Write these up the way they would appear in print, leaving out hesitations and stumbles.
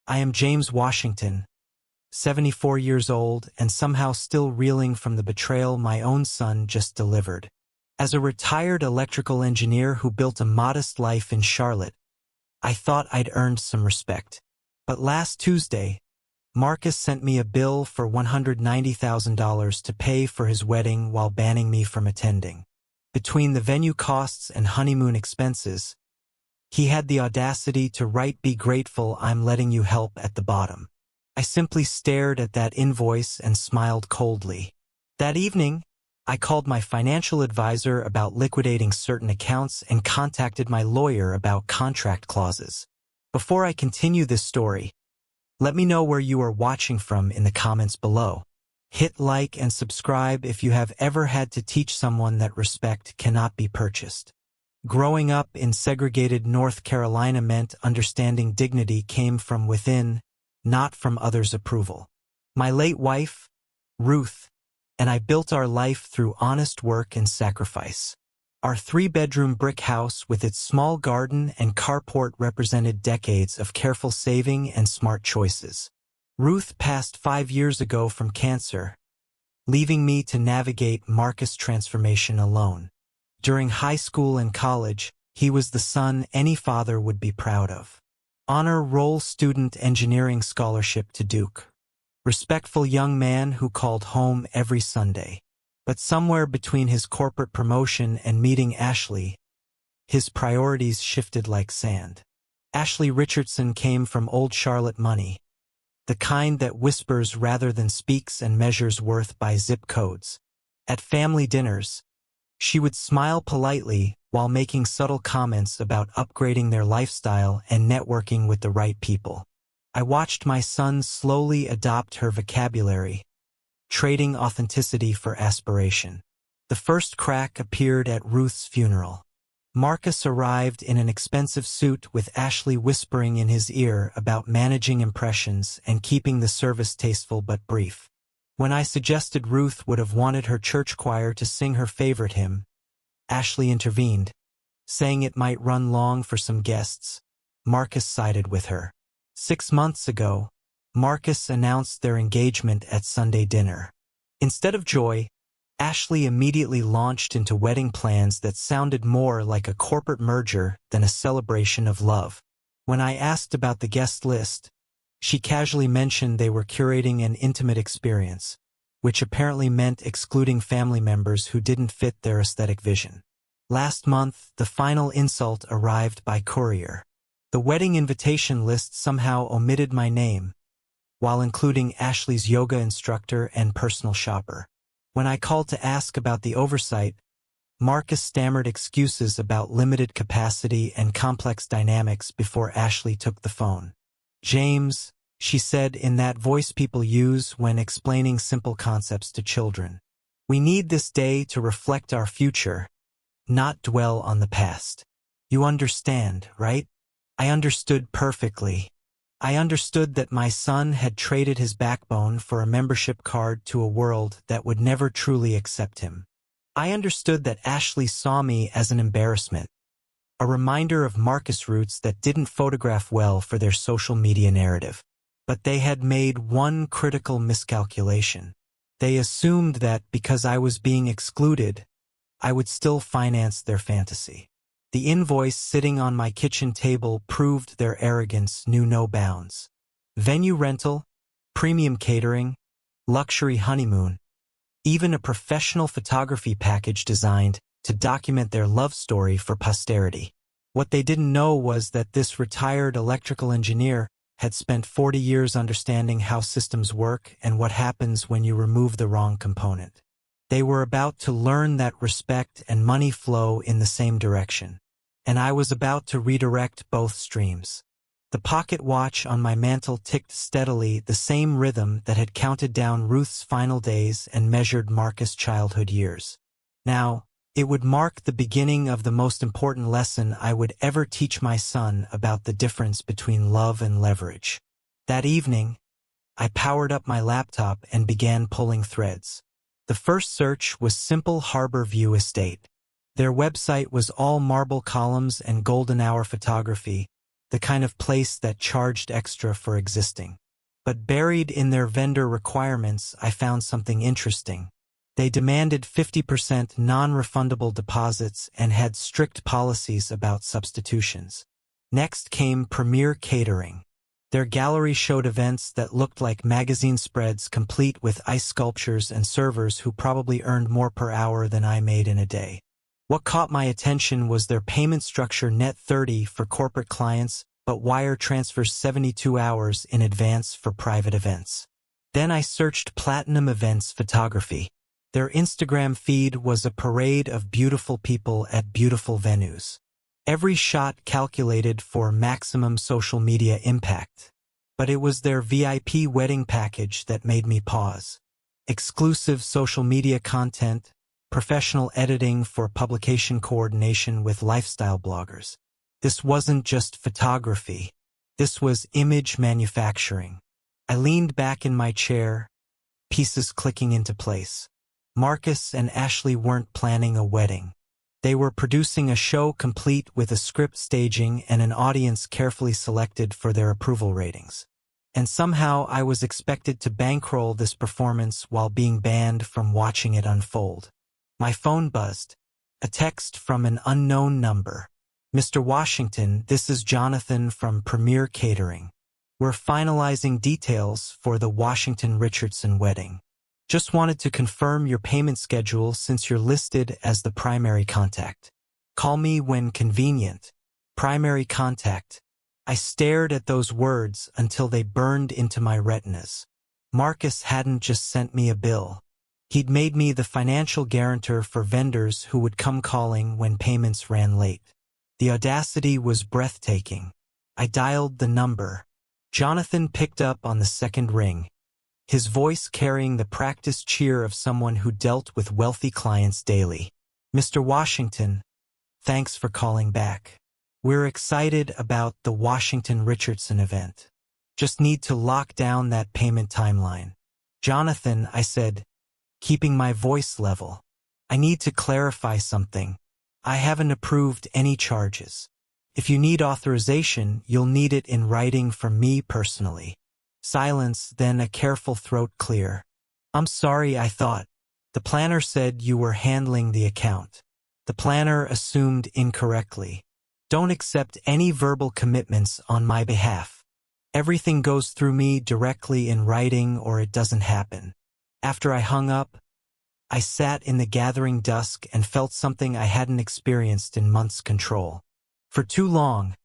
I am James Washington, 74 years old and somehow still reeling from the betrayal my own son just delivered. As a retired electrical engineer who built a modest life in Charlotte, I thought I'd earned some respect. But last Tuesday, Marcus sent me a bill for $190,000 to pay for his wedding while banning me from attending. Between the venue costs and honeymoon expenses, he had the audacity to write, "Be grateful I'm letting you help," at the bottom. I simply stared at that invoice and smiled coldly. That evening, I called my financial advisor about liquidating certain accounts and contacted my lawyer about contract clauses. Before I continue this story, let me know where you are watching from in the comments below. Hit like and subscribe if you have ever had to teach someone that respect cannot be purchased. Growing up in segregated North Carolina meant understanding dignity came from within, not from others' approval. My late wife, Ruth, and I built our life through honest work and sacrifice. Our 3-bedroom brick house with its small garden and carport represented decades of careful saving and smart choices. Ruth passed 5 years ago from cancer, leaving me to navigate Marcus' transformation alone. During high school and college, he was the son any father would be proud of. Honor roll student engineering scholarship to Duke. Respectful young man who called home every Sunday. But somewhere between his corporate promotion and meeting Ashley, his priorities shifted like sand. Ashley Richardson came from old Charlotte money, the kind that whispers rather than speaks and measures worth by zip codes. At family dinners, she would smile politely while making subtle comments about upgrading their lifestyle and networking with the right people. I watched my son slowly adopt her vocabulary, trading authenticity for aspiration. The first crack appeared at Ruth's funeral. Marcus arrived in an expensive suit with Ashley whispering in his ear about managing impressions and keeping the service tasteful but brief. When I suggested Ruth would have wanted her church choir to sing her favorite hymn, Ashley intervened, saying it might run long for some guests. Marcus sided with her. 6 months ago, Marcus announced their engagement at Sunday dinner. Instead of joy, Ashley immediately launched into wedding plans that sounded more like a corporate merger than a celebration of love. When I asked about the guest list, she casually mentioned they were curating an intimate experience, which apparently meant excluding family members who didn't fit their aesthetic vision. Last month, the final insult arrived by courier. The wedding invitation list somehow omitted my name, while including Ashley's yoga instructor and personal shopper. When I called to ask about the oversight, Marcus stammered excuses about limited capacity and complex dynamics before Ashley took the phone. "James," she said in that voice people use when explaining simple concepts to children, "we need this day to reflect our future, not dwell on the past. You understand, right?" I understood perfectly. I understood that my son had traded his backbone for a membership card to a world that would never truly accept him. I understood that Ashley saw me as an embarrassment, a reminder of Marcus roots that didn't photograph well for their social media narrative. But they had made one critical miscalculation. They assumed that because I was being excluded, I would still finance their fantasy. The invoice sitting on my kitchen table proved their arrogance knew no bounds. Venue rental, premium catering, luxury honeymoon, even a professional photography package designed to document their love story for posterity. What they didn't know was that this retired electrical engineer had spent 40 years understanding how systems work and what happens when you remove the wrong component. They were about to learn that respect and money flow in the same direction, and I was about to redirect both streams. The pocket watch on my mantle ticked steadily, the same rhythm that had counted down Ruth's final days and measured Marcus' childhood years. Now, it would mark the beginning of the most important lesson I would ever teach my son about the difference between love and leverage. That evening, I powered up my laptop and began pulling threads. The first search was Simple Harbor View Estate. Their website was all marble columns and golden hour photography, the kind of place that charged extra for existing. But buried in their vendor requirements, I found something interesting. They demanded 50% non-refundable deposits and had strict policies about substitutions. Next came Premier Catering. Their gallery showed events that looked like magazine spreads complete with ice sculptures and servers who probably earned more per hour than I made in a day. What caught my attention was their payment structure: net 30 for corporate clients, but wire transfers 72 hours in advance for private events. Then I searched Platinum Events Photography. Their Instagram feed was a parade of beautiful people at beautiful venues. Every shot calculated for maximum social media impact. But it was their VIP wedding package that made me pause. Exclusive social media content, professional editing for publication coordination with lifestyle bloggers. This wasn't just photography. This was image manufacturing. I leaned back in my chair, pieces clicking into place. Marcus and Ashley weren't planning a wedding. They were producing a show complete with a script, staging, and an audience carefully selected for their approval ratings. And somehow I was expected to bankroll this performance while being banned from watching it unfold. My phone buzzed. A text from an unknown number. "Mr. Washington, this is Jonathan from Premier Catering. We're finalizing details for the Washington-Richardson wedding. Just wanted to confirm your payment schedule since you're listed as the primary contact. Call me when convenient." Primary contact. I stared at those words until they burned into my retinas. Marcus hadn't just sent me a bill. He'd made me the financial guarantor for vendors who would come calling when payments ran late. The audacity was breathtaking. I dialed the number. Jonathan picked up on the second ring, his voice carrying the practiced cheer of someone who dealt with wealthy clients daily. "Mr. Washington, thanks for calling back. We're excited about the Washington-Richardson event. Just need to lock down that payment timeline." "Jonathan," I said, keeping my voice level, "I need to clarify something. I haven't approved any charges. If you need authorization, you'll need it in writing from me personally." Silence, then a careful throat clear. "I'm sorry, I thought. The planner said you were handling the account." The planner assumed incorrectly. "Don't accept any verbal commitments on my behalf. Everything goes through me directly in writing or it doesn't happen." After I hung up, I sat in the gathering dusk and felt something I hadn't experienced in months: control. For too long,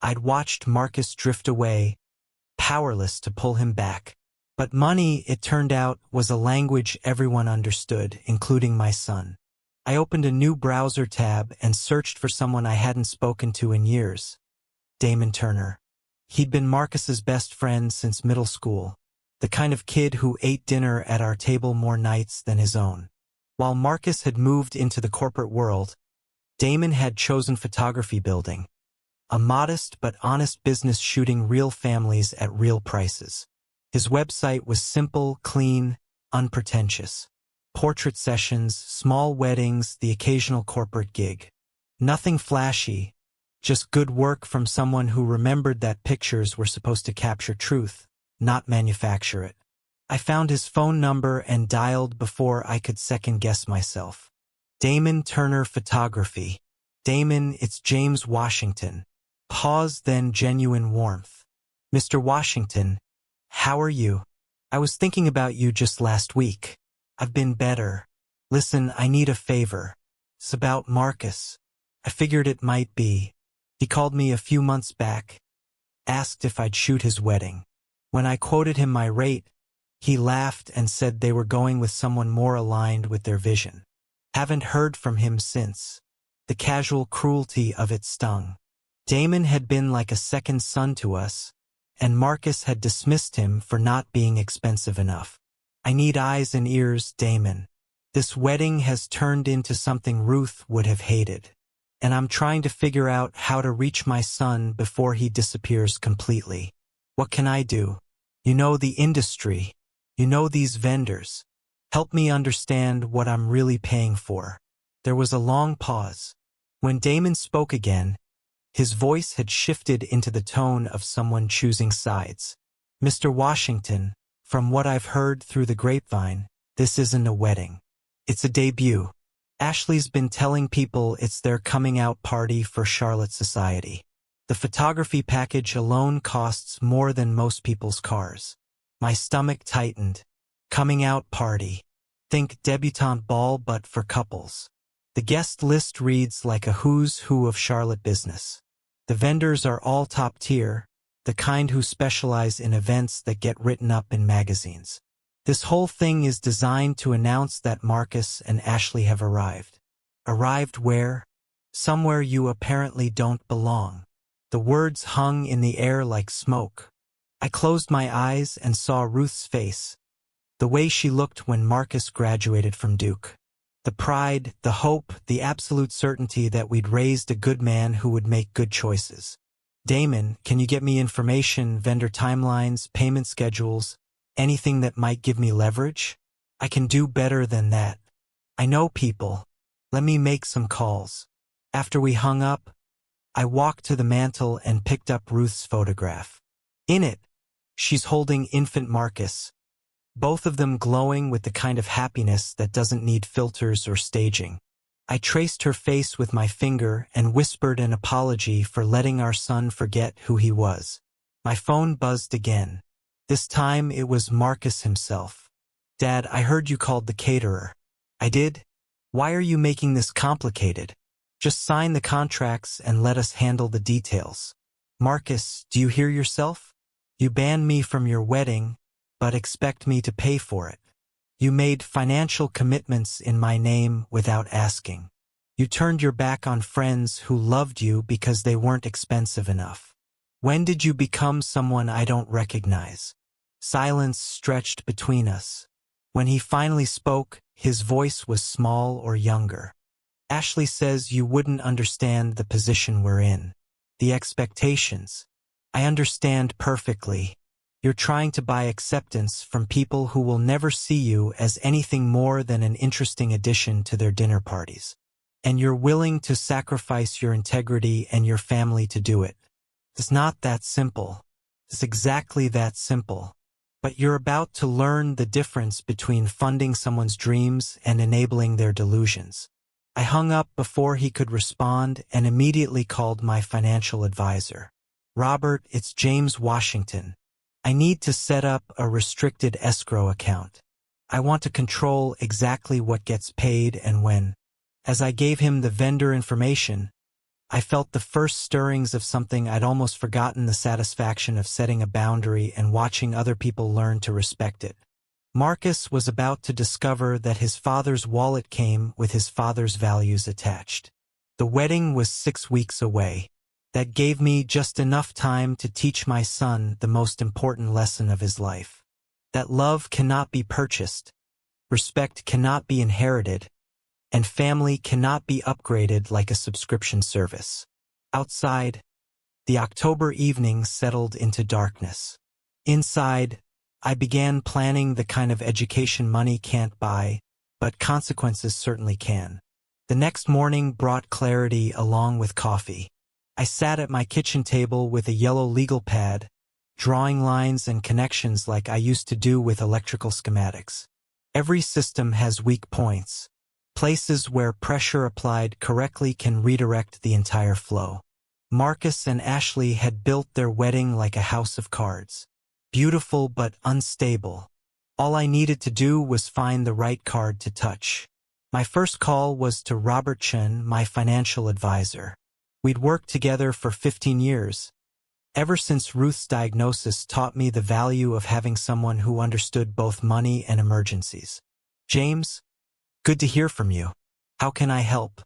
I'd watched Marcus drift away, powerless to pull him back. But money, it turned out, was a language everyone understood, including my son. I opened a new browser tab and searched for someone I hadn't spoken to in years. Damon Turner. He'd been Marcus's best friend since middle school, the kind of kid who ate dinner at our table more nights than his own. While Marcus had moved into the corporate world, Damon had chosen photography, building a modest but honest business shooting real families at real prices. His website was simple, clean, unpretentious. Portrait sessions, small weddings, the occasional corporate gig. Nothing flashy, just good work from someone who remembered that pictures were supposed to capture truth, not manufacture it. I found his phone number and dialed before I could second-guess myself. "Damon Turner Photography." "Damon, it's James Washington." Pause, then genuine warmth. "Mr. Washington, how are you? I was thinking about you just last week. I've been better. Listen, I need a favor. It's about Marcus. I figured it might be. He called me a few months back, asked if I'd shoot his wedding. When I quoted him my rate, he laughed and said they were going with someone more aligned with their vision. Haven't heard from him since." The casual cruelty of it stung. Damon had been like a second son to us, and Marcus had dismissed him for not being expensive enough. "I need eyes and ears, Damon. This wedding has turned into something Ruth would have hated, and I'm trying to figure out how to reach my son before he disappears completely. What can I do? You know the industry. You know these vendors. Help me understand what I'm really paying for." There was a long pause. When Damon spoke again, His voice had shifted into the tone of someone choosing sides. Mr. Washington, from what I've heard through the grapevine, this isn't a wedding. It's a debut. Ashley's been telling people it's their coming out party for Charlotte society. The photography package alone costs more than most people's cars. My stomach tightened. Coming out party. Think debutante ball but for couples. The guest list reads like a who's who of Charlotte business. The vendors are all top tier, the kind who specialize in events that get written up in magazines. This whole thing is designed to announce that Marcus and Ashley have arrived. Arrived where? Somewhere you apparently don't belong. The words hung in the air like smoke. I closed my eyes and saw Ruth's face, the way she looked when Marcus graduated from Duke. The pride, the hope, the absolute certainty that we'd raised a good man who would make good choices. Damon, can you get me information, vendor timelines, payment schedules, anything that might give me leverage? I can do better than that. I know people. Let me make some calls. After we hung up, I walked to the mantel and picked up Ruth's photograph. In it, she's holding infant Marcus, both of them glowing with the kind of happiness that doesn't need filters or staging. I traced her face with my finger and whispered an apology for letting our son forget who he was. My phone buzzed again. This time it was Marcus himself. Dad, I heard you called the caterer. I did? Why are you making this complicated? Just sign the contracts and let us handle the details. Marcus, do you hear yourself? You banned me from your wedding, but expect me to pay for it. You made financial commitments in my name without asking. You turned your back on friends who loved you because they weren't expensive enough. When did you become someone I don't recognize? Silence stretched between us. When he finally spoke, his voice was small or younger. Ashley says you wouldn't understand the position we're in. The expectations. I understand perfectly. You're trying to buy acceptance from people who will never see you as anything more than an interesting addition to their dinner parties. And you're willing to sacrifice your integrity and your family to do it. It's not that simple. It's exactly that simple. But you're about to learn the difference between funding someone's dreams and enabling their delusions. I hung up before he could respond and immediately called my financial advisor. Robert, it's James Washington. I need to set up a restricted escrow account. I want to control exactly what gets paid and when. As I gave him the vendor information, I felt the first stirrings of something I'd almost forgotten, the satisfaction of setting a boundary and watching other people learn to respect it. Marcus was about to discover that his father's wallet came with his father's values attached. The wedding was 6 weeks away. That gave me just enough time to teach my son the most important lesson of his life. That love cannot be purchased, respect cannot be inherited, and family cannot be upgraded like a subscription service. Outside, the October evening settled into darkness. Inside, I began planning the kind of education money can't buy, but consequences certainly can. The next morning brought clarity along with coffee. I sat at my kitchen table with a yellow legal pad, drawing lines and connections like I used to do with electrical schematics. Every system has weak points. Places where pressure applied correctly can redirect the entire flow. Marcus and Ashley had built their wedding like a house of cards. Beautiful but unstable. All I needed to do was find the right card to touch. My first call was to Robert Chen, my financial advisor. We'd worked together for 15 years. Ever since Ruth's diagnosis taught me the value of having someone who understood both money and emergencies. James, good to hear from you. How can I help?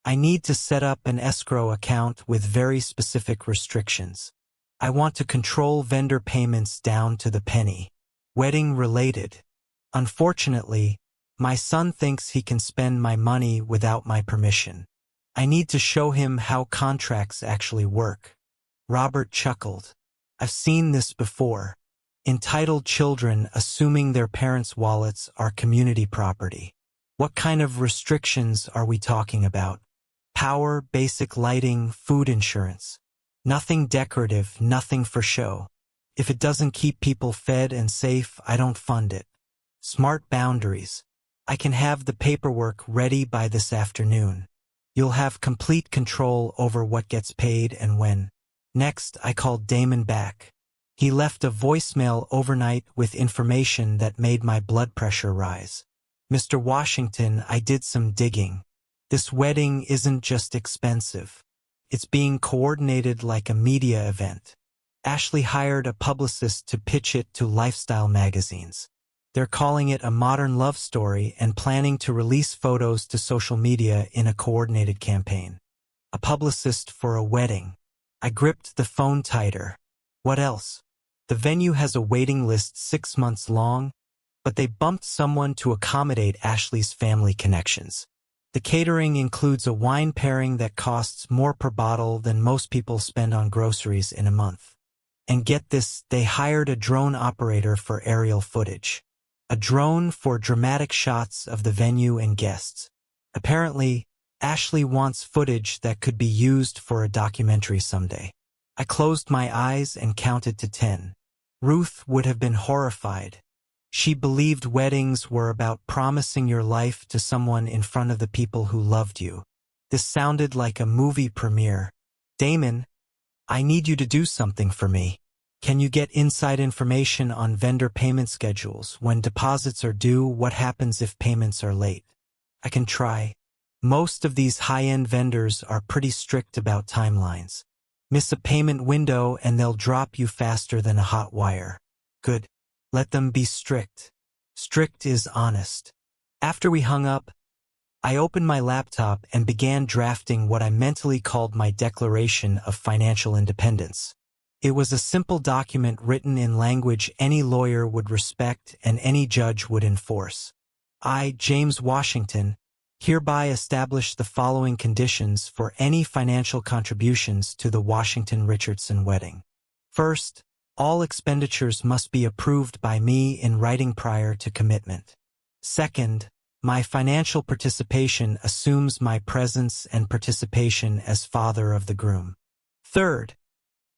I need to set up an escrow account with very specific restrictions. I want to control vendor payments down to the penny. Wedding related. Unfortunately, my son thinks he can spend my money without my permission. I need to show him how contracts actually work. Robert chuckled. I've seen this before. Entitled children assuming their parents' wallets are community property. What kind of restrictions are we talking about? Power, basic lighting, food insurance. Nothing decorative, nothing for show. If it doesn't keep people fed and safe, I don't fund it. Smart boundaries. I can have the paperwork ready by this afternoon. You'll have complete control over what gets paid and when. Next, I called Damon back. He left a voicemail overnight with information that made my blood pressure rise. Mr. Washington, I did some digging. This wedding isn't just expensive. It's being coordinated like a media event. Ashley hired a publicist to pitch it to lifestyle magazines. They're calling it a modern love story and planning to release photos to social media in a coordinated campaign. A publicist for a wedding. I gripped the phone tighter. What else? The venue has a waiting list 6 months long, but they bumped someone to accommodate Ashley's family connections. The catering includes a wine pairing that costs more per bottle than most people spend on groceries in a month. And get this, they hired a drone operator for aerial footage. A drone for dramatic shots of the venue and guests. Apparently, Ashley wants footage that could be used for a documentary someday. I closed my eyes and counted to 10. Ruth would have been horrified. She believed weddings were about promising your life to someone in front of the people who loved you. This sounded like a movie premiere. Damon, I need you to do something for me. Can you get inside information on vendor payment schedules? When deposits are due, what happens if payments are late? I can try. Most of these high-end vendors are pretty strict about timelines. Miss a payment window and they'll drop you faster than a hot wire. Good. Let them be strict. Strict is honest. After we hung up, I opened my laptop and began drafting what I mentally called my Declaration of Financial Independence. It was a simple document written in language any lawyer would respect and any judge would enforce. I, James Washington, hereby establish the following conditions for any financial contributions to the Washington-Richardson wedding. First, all expenditures must be approved by me in writing prior to commitment. Second, my financial participation assumes my presence and participation as father of the groom. Third,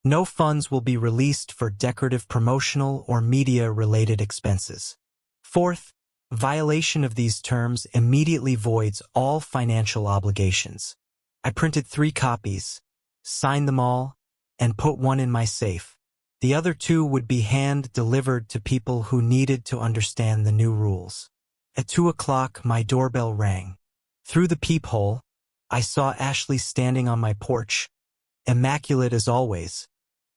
no funds will be released for decorative promotional or media-related expenses. Fourth, violation of these terms immediately voids all financial obligations. I printed 3 copies, signed them all, and put one in my safe. The other 2 would be hand-delivered to people who needed to understand the new rules. At 2 o'clock, my doorbell rang. Through the peephole, I saw Ashley standing on my porch, immaculate as always,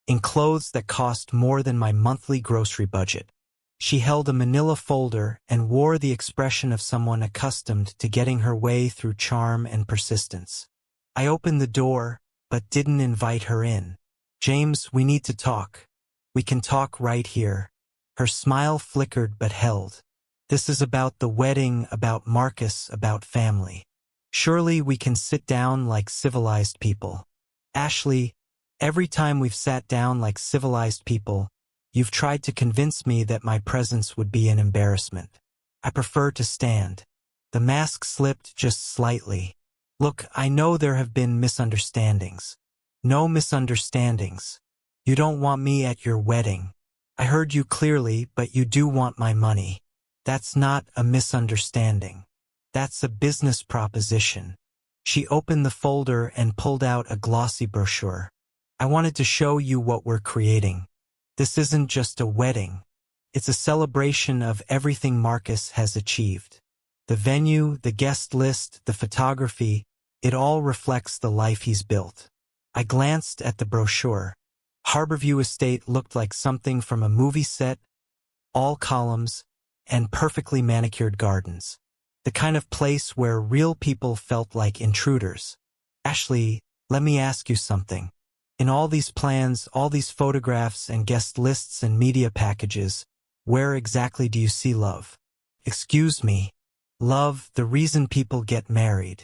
in clothes that cost more than my monthly grocery budget. She held a manila folder and wore the expression of someone accustomed to getting her way through charm and persistence. I opened the door, but didn't invite her in. James, we need to talk. We can talk right here. Her smile flickered but held. This is about the wedding, about Marcus, about family. Surely we can sit down like civilized people. Ashley, every time we've sat down like civilized people, you've tried to convince me that my presence would be an embarrassment. I prefer to stand. The mask slipped just slightly. Look, I know there have been misunderstandings. No misunderstandings. You don't want me at your wedding. I heard you clearly, but you do want my money. That's not a misunderstanding. That's a business proposition. She opened the folder and pulled out a glossy brochure. I wanted to show you what we're creating. This isn't just a wedding. It's a celebration of everything Marcus has achieved. The venue, the guest list, the photography, it all reflects the life he's built. I glanced at the brochure. Harborview Estate looked like something from a movie set, all columns, and perfectly manicured gardens. The kind of place where real people felt like intruders. Ashley, let me ask you something. In all these plans, all these photographs and guest lists and media packages, where exactly do you see love? Excuse me. Love, the reason people get married.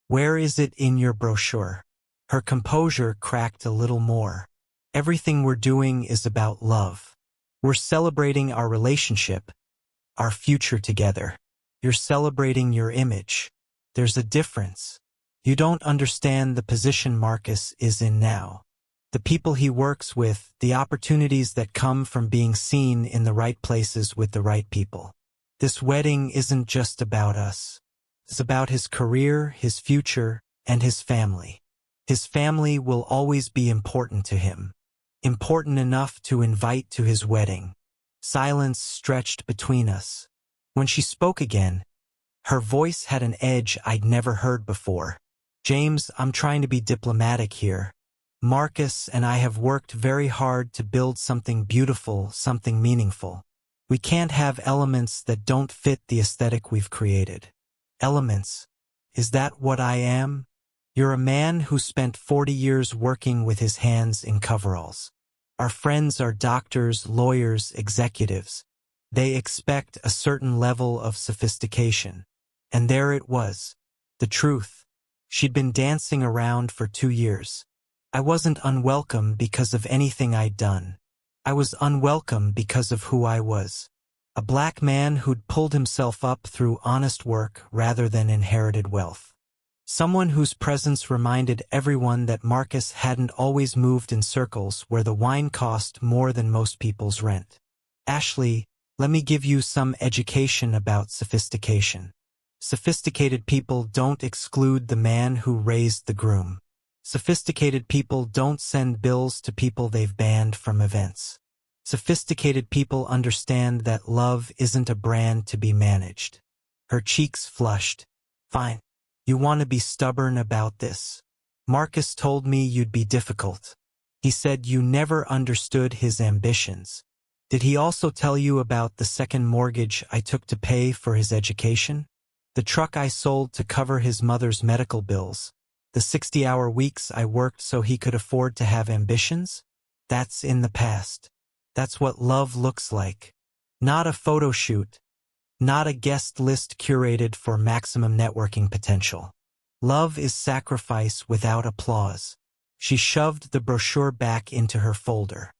Where is it in your brochure? Her composure cracked a little more. Everything we're doing is about love. We're celebrating our relationship, our future together. You're celebrating your image. There's a difference. You don't understand the position Marcus is in now. The people he works with, the opportunities that come from being seen in the right places with the right people. This wedding isn't just about us. It's about his career, his future, and his family. His family will always be important to him. Important enough to invite to his wedding. Silence stretched between us. When she spoke again, her voice had an edge I'd never heard before. James, I'm trying to be diplomatic here. Marcus and I have worked very hard to build something beautiful, something meaningful. We can't have elements that don't fit the aesthetic we've created. Elements. Is that what I am? You're a man who spent 40 years working with his hands in coveralls. Our friends are doctors, lawyers, executives. They expect a certain level of sophistication. And there it was. The truth. She'd been dancing around for 2 years. I wasn't unwelcome because of anything I'd done. I was unwelcome because of who I was. A black man who'd pulled himself up through honest work rather than inherited wealth. Someone whose presence reminded everyone that Marcus hadn't always moved in circles where the wine cost more than most people's rent. Ashley, let me give you some education about sophistication. Sophisticated people don't exclude the man who raised the groom. Sophisticated people don't send bills to people they've banned from events. Sophisticated people understand that love isn't a brand to be managed. Her cheeks flushed. Fine. You want to be stubborn about this. Marcus told me you'd be difficult. He said you never understood his ambitions. Did he also tell you about the second mortgage I took to pay for his education? The truck I sold to cover his mother's medical bills? The 60-hour weeks I worked so he could afford to have ambitions? That's in the past. That's what love looks like. Not a photo shoot. Not a guest list curated for maximum networking potential. Love is sacrifice without applause. She shoved the brochure back into her folder.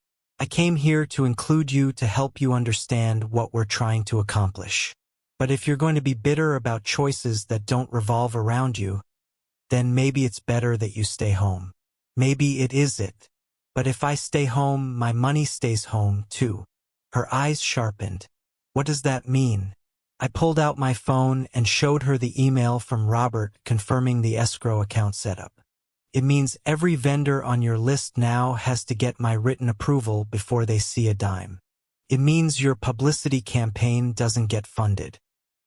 I came here to include you to help you understand what we're trying to accomplish. But if you're going to be bitter about choices that don't revolve around you, then maybe it's better that you stay home. Maybe it is it. But if I stay home, my money stays home too. Her eyes sharpened. What does that mean? I pulled out my phone and showed her the email from Robert confirming the escrow account setup. It means every vendor on your list now has to get my written approval before they see a dime. It means your publicity campaign doesn't get funded.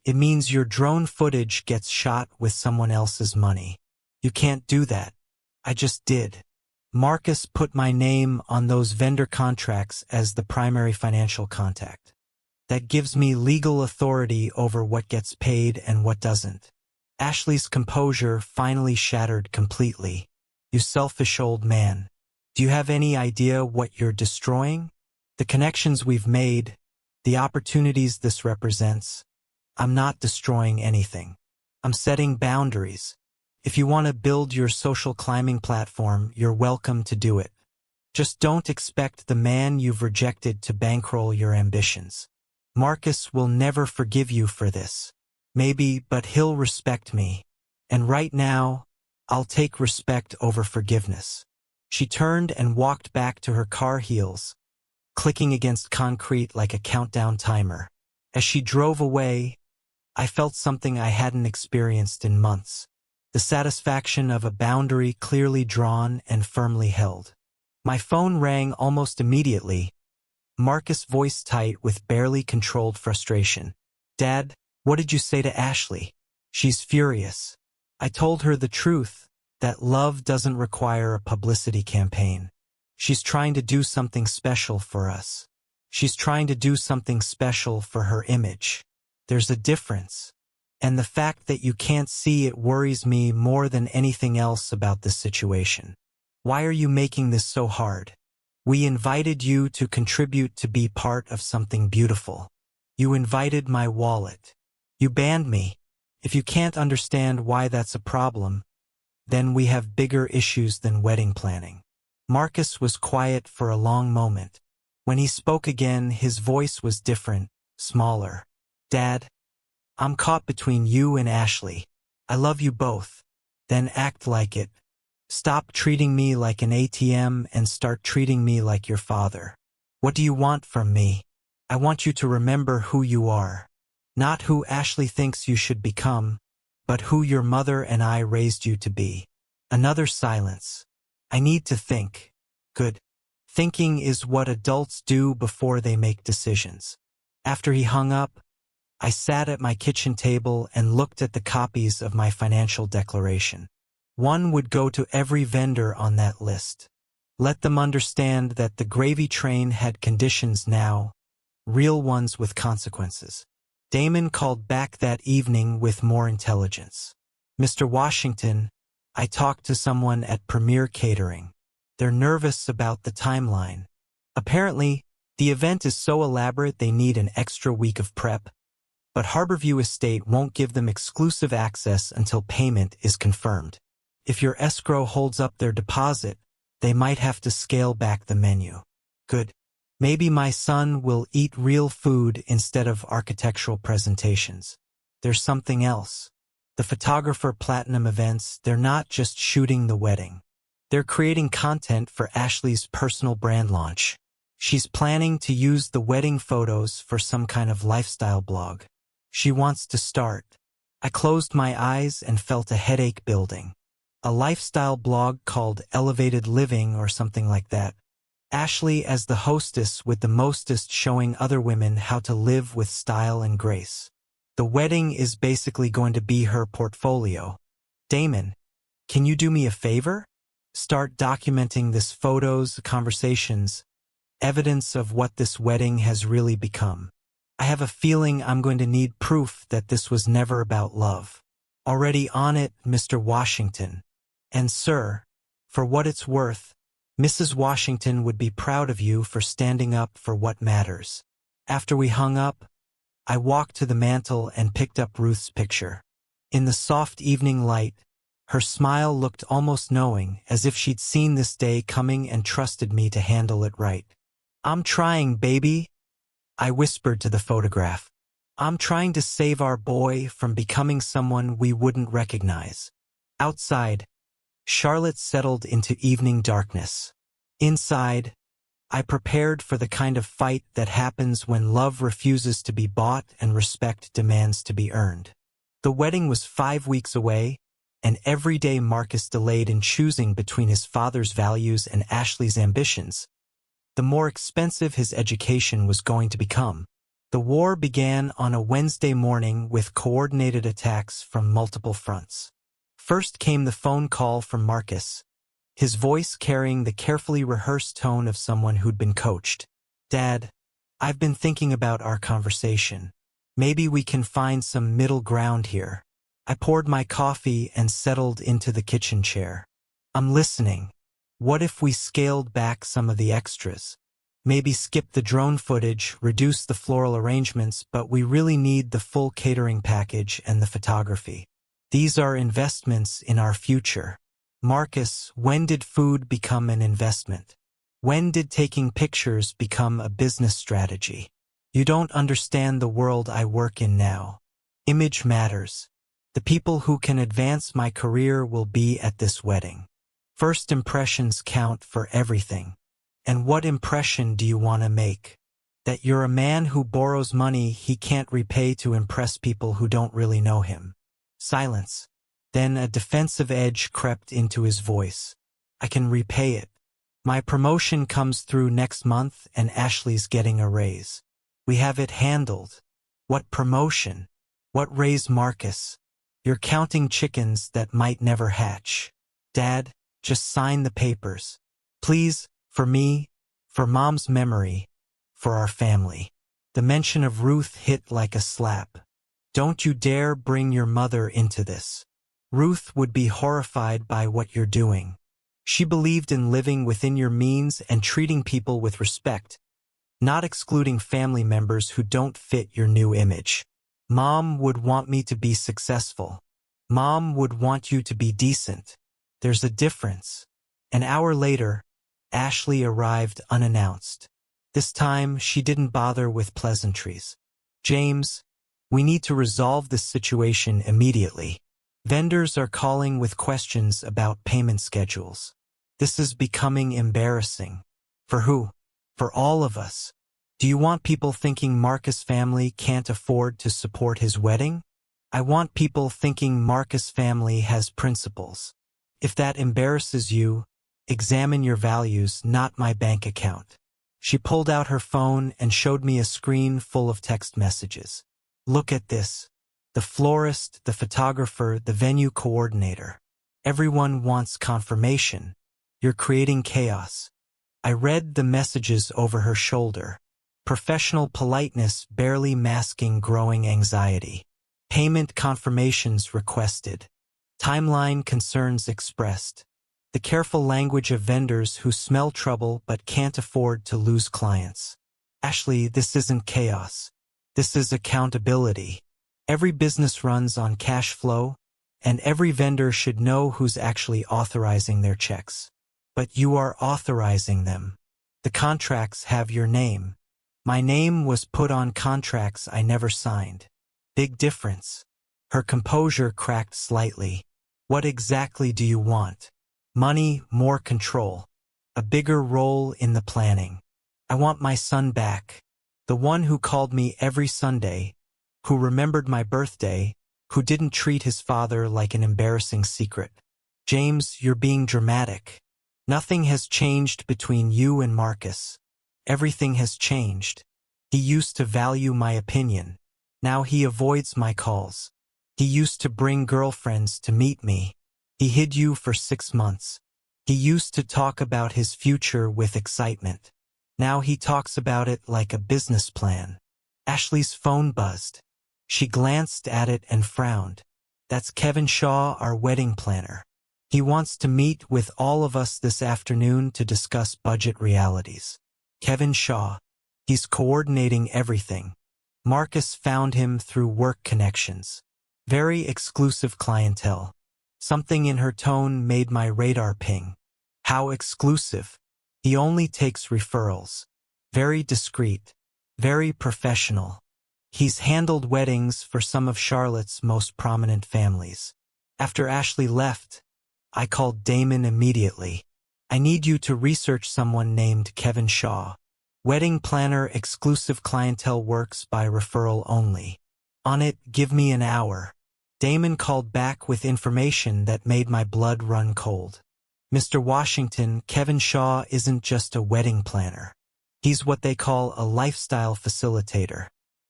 It means your drone footage gets shot with someone else's money. You can't do that. I just did. Marcus put my name on those vendor contracts as the primary financial contact. That gives me legal authority over what gets paid and what doesn't. Ashley's composure finally shattered completely. You selfish old man. Do you have any idea what you're destroying? The connections we've made, the opportunities this represents. I'm not destroying anything. I'm setting boundaries. If you want to build your social climbing platform, you're welcome to do it. Just don't expect the man you've rejected to bankroll your ambitions. Marcus will never forgive you for this. Maybe, but he'll respect me. And right now, I'll take respect over forgiveness. She turned and walked back to her car heels, clicking against concrete like a countdown timer. As she drove away, I felt something I hadn't experienced in months. The satisfaction of a boundary clearly drawn and firmly held. My phone rang almost immediately. Marcus' voice tight with barely controlled frustration. Dad, what did you say to Ashley? She's furious. I told her the truth, that love doesn't require a publicity campaign. She's trying to do something special for us. She's trying to do something special for her image. There's a difference. And the fact that you can't see it worries me more than anything else about this situation. Why are you making this so hard? We invited you to contribute to be part of something beautiful. You invited my wallet. You banned me. If you can't understand why that's a problem, then we have bigger issues than wedding planning. Marcus was quiet for a long moment. When he spoke again, his voice was different, smaller. Dad, I'm caught between you and Ashley. I love you both. Then act like it. Stop treating me like an ATM and start treating me like your father. What do you want from me? I want you to remember who you are. Not who Ashley thinks you should become, but who your mother and I raised you to be. Another silence. I need to think. Good. Thinking is what adults do before they make decisions. After he hung up, I sat at my kitchen table and looked at the copies of my financial declaration. One would go to every vendor on that list. Let them understand that the gravy train had conditions now, real ones with consequences. Damon called back that evening with more intelligence. Mr. Washington, I talked to someone at Premier Catering. They're nervous about the timeline. Apparently, the event is so elaborate they need an extra week of prep, but Harborview Estate won't give them exclusive access until payment is confirmed. If your escrow holds up their deposit, they might have to scale back the menu. Good. Maybe my son will eat real food instead of architectural presentations. There's something else. The photographer Platinum Events, they're not just shooting the wedding. They're creating content for Ashley's personal brand launch. She's planning to use the wedding photos for some kind of lifestyle blog. She wants to start. I closed my eyes and felt a headache building. A lifestyle blog called Elevated Living or something like that. Ashley as the hostess with the mostest showing other women how to live with style and grace. The wedding is basically going to be her portfolio. Damon, can you do me a favor? Start documenting this photos, conversations, evidence of what this wedding has really become. I have a feeling I'm going to need proof that this was never about love. Already on it, Mr. Washington. And sir, for what it's worth, Mrs. Washington would be proud of you for standing up for what matters. After we hung up, I walked to the mantel and picked up Ruth's picture. In the soft evening light, her smile looked almost knowing, as if she'd seen this day coming and trusted me to handle it right. I'm trying, baby, I whispered to the photograph. I'm trying to save our boy from becoming someone we wouldn't recognize. Outside, Charlotte settled into evening darkness. Inside, I prepared for the kind of fight that happens when love refuses to be bought and respect demands to be earned. The wedding was 5 weeks away, and every day Marcus delayed in choosing between his father's values and Ashley's ambitions, the more expensive his education was going to become. The war began on a Wednesday morning with coordinated attacks from multiple fronts. First came the phone call from Marcus, his voice carrying the carefully rehearsed tone of someone who'd been coached. Dad, I've been thinking about our conversation. Maybe we can find some middle ground here. I poured my coffee and settled into the kitchen chair. I'm listening. What if we scaled back some of the extras? Maybe skip the drone footage, reduce the floral arrangements, but we really need the full catering package and the photography. These are investments in our future. Marcus, when did food become an investment? When did taking pictures become a business strategy? You don't understand the world I work in now. Image matters. The people who can advance my career will be at this wedding. First impressions count for everything. And what impression do you want to make? That you're a man who borrows money he can't repay to impress people who don't really know him. Silence. Then a defensive edge crept into his voice. I can repay it. My promotion comes through next month and Ashley's getting a raise. We have it handled. What promotion? What raise, Marcus? You're counting chickens that might never hatch. Dad, just sign the papers. Please, for me, for Mom's memory, for our family. The mention of Ruth hit like a slap. Don't you dare bring your mother into this. Ruth would be horrified by what you're doing. She believed in living within your means and treating people with respect, not excluding family members who don't fit your new image. Mom would want me to be successful. Mom would want you to be decent. There's a difference. An hour later, Ashley arrived unannounced. This time, she didn't bother with pleasantries. James, we need to resolve this situation immediately. Vendors are calling with questions about payment schedules. This is becoming embarrassing. For who? For all of us. Do you want people thinking Marcus' family can't afford to support his wedding? I want people thinking Marcus' family has principles. If that embarrasses you, examine your values, not my bank account. She pulled out her phone and showed me a screen full of text messages. Look at this. The florist, the photographer, the venue coordinator. Everyone wants confirmation. You're creating chaos. I read the messages over her shoulder. Professional politeness barely masking growing anxiety. Payment confirmations requested. Timeline concerns expressed. The careful language of vendors who smell trouble but can't afford to lose clients. Ashley, this isn't chaos. This is accountability. Every business runs on cash flow, and every vendor should know who's actually authorizing their checks. But you are authorizing them. The contracts have your name. My name was put on contracts I never signed. Big difference. Her composure cracked slightly. What exactly do you want? Money, more control. A bigger role in the planning. I want my son back. The one who called me every Sunday, who remembered my birthday, who didn't treat his father like an embarrassing secret. James, you're being dramatic. Nothing has changed between you and Marcus. Everything has changed. He used to value my opinion. Now he avoids my calls. He used to bring girlfriends to meet me. He hid you for 6 months. He used to talk about his future with excitement. Now he talks about it like a business plan. Ashley's phone buzzed. She glanced at it and frowned. That's Kevin Shaw, our wedding planner. He wants to meet with all of us this afternoon to discuss budget realities. Kevin Shaw. He's coordinating everything. Marcus found him through work connections. Very exclusive clientele. Something in her tone made my radar ping. How exclusive? He only takes referrals. Very discreet. Very professional. He's handled weddings for some of Charlotte's most prominent families. After Ashley left, I called Damon immediately. I need you to research someone named Kevin Shaw. Wedding planner, exclusive clientele, works by referral only. On it, give me an hour. Damon called back with information that made my blood run cold. Mr. Washington, Kevin Shaw isn't just a wedding planner. He's what they call a lifestyle facilitator.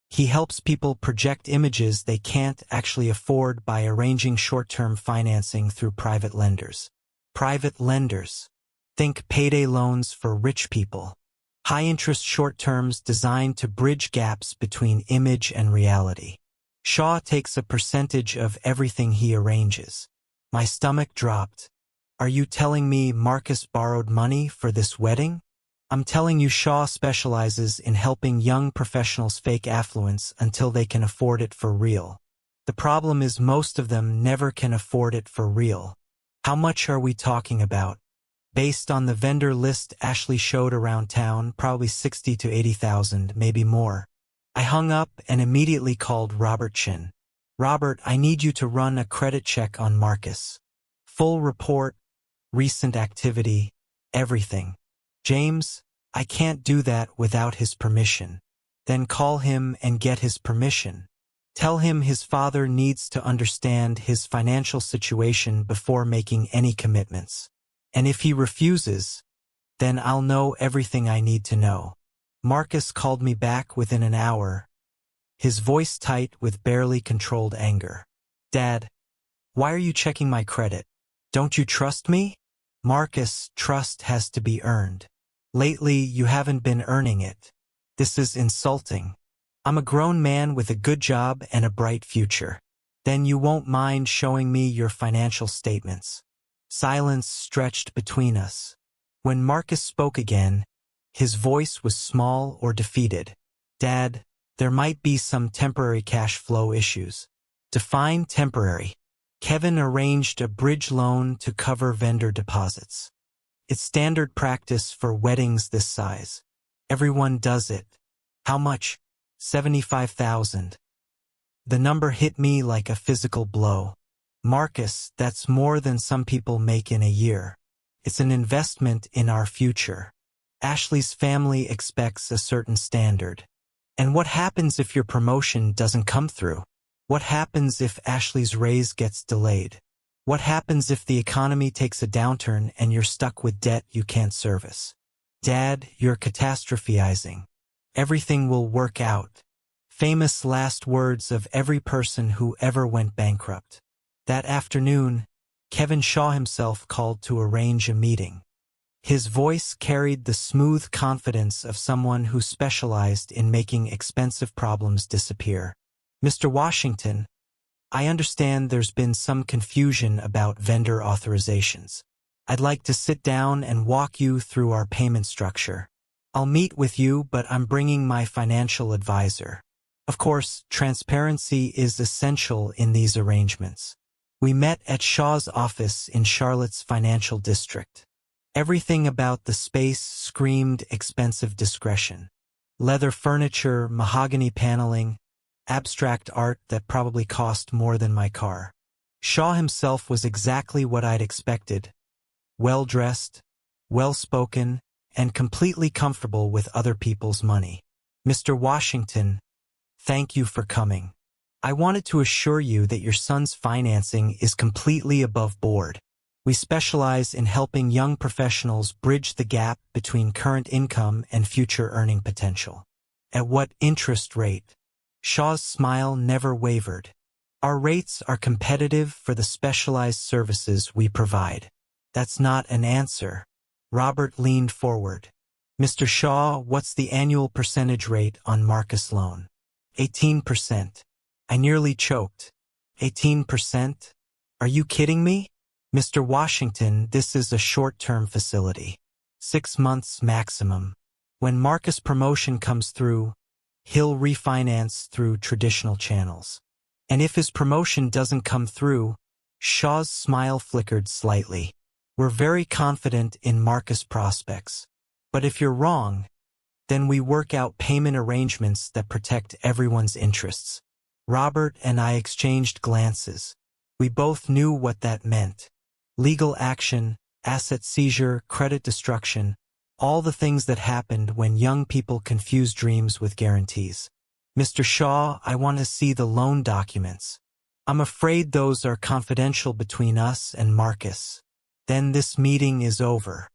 He helps people project images they can't actually afford by arranging short-term financing through private lenders. Private lenders. Think payday loans for rich people. High-interest short-terms designed to bridge gaps between image and reality. Shaw takes a percentage of everything he arranges. My stomach dropped. Are you telling me Marcus borrowed money for this wedding? I'm telling you Shaw specializes in helping young professionals fake affluence until they can afford it for real. The problem is most of them never can afford it for real. How much are we talking about? Based on the vendor list Ashley showed around town, probably 60 to 80,000, maybe more. I hung up and immediately called Robert Chin. Robert, I need you to run a credit check on Marcus. Full report, recent activity, everything. James, I can't do that without his permission. Then call him and get his permission. Tell him his father needs to understand his financial situation before making any commitments. And if he refuses, then I'll know everything I need to know. Marcus called me back within an hour, his voice tight with barely controlled anger. Dad, why are you checking my credit? Don't you trust me? Marcus, trust has to be earned. Lately, you haven't been earning it. This is insulting. I'm a grown man with a good job and a bright future. Then you won't mind showing me your financial statements. Silence stretched between us. When Marcus spoke again, his voice was small or defeated. Dad, there might be some temporary cash flow issues. Define temporary. Kevin arranged a bridge loan to cover vendor deposits. It's standard practice for weddings this size. Everyone does it. How much? 75,000. The number hit me like a physical blow. Marcus, that's more than some people make in a year. It's an investment in our future. Ashley's family expects a certain standard. And what happens if your promotion doesn't come through? What happens if Ashley's raise gets delayed? What happens if the economy takes a downturn and you're stuck with debt you can't service? Dad, you're catastrophizing. Everything will work out. Famous last words of every person who ever went bankrupt. That afternoon, Kevin Shaw himself called to arrange a meeting. His voice carried the smooth confidence of someone who specialized in making expensive problems disappear. Mr. Washington, I understand there's been some confusion about vendor authorizations. I'd like to sit down and walk you through our payment structure. I'll meet with you, but I'm bringing my financial advisor. Of course, transparency is essential in these arrangements. We met at Shaw's office in Charlotte's financial district. Everything about the space screamed expensive discretion. Leather furniture, mahogany paneling, abstract art that probably cost more than my car. Shaw himself was exactly what I'd expected. Well-dressed, well-spoken, and completely comfortable with other people's money. Mr. Washington, thank you for coming. I wanted to assure you that your son's financing is completely above board. We specialize in helping young professionals bridge the gap between current income and future earning potential. At what interest rate? Shaw's smile never wavered. Our rates are competitive for the specialized services we provide. That's not an answer. Robert leaned forward. Mr. Shaw, what's the annual percentage rate on Marcus' loan? 18%. I nearly choked. 18%? Are you kidding me? Mr. Washington, this is a short-term facility. 6 months maximum. When Marcus' promotion comes through, he'll refinance through traditional channels. And if his promotion doesn't come through, Shaw's smile flickered slightly. We're very confident in Marcus' prospects. But if you're wrong, then we work out payment arrangements that protect everyone's interests. Robert and I exchanged glances. We both knew what that meant. Legal action, asset seizure, credit destruction, all the things that happened when young people confuse dreams with guarantees. Mr. Shaw, I want to see the loan documents. I'm afraid those are confidential between us and Marcus. Then this meeting is over.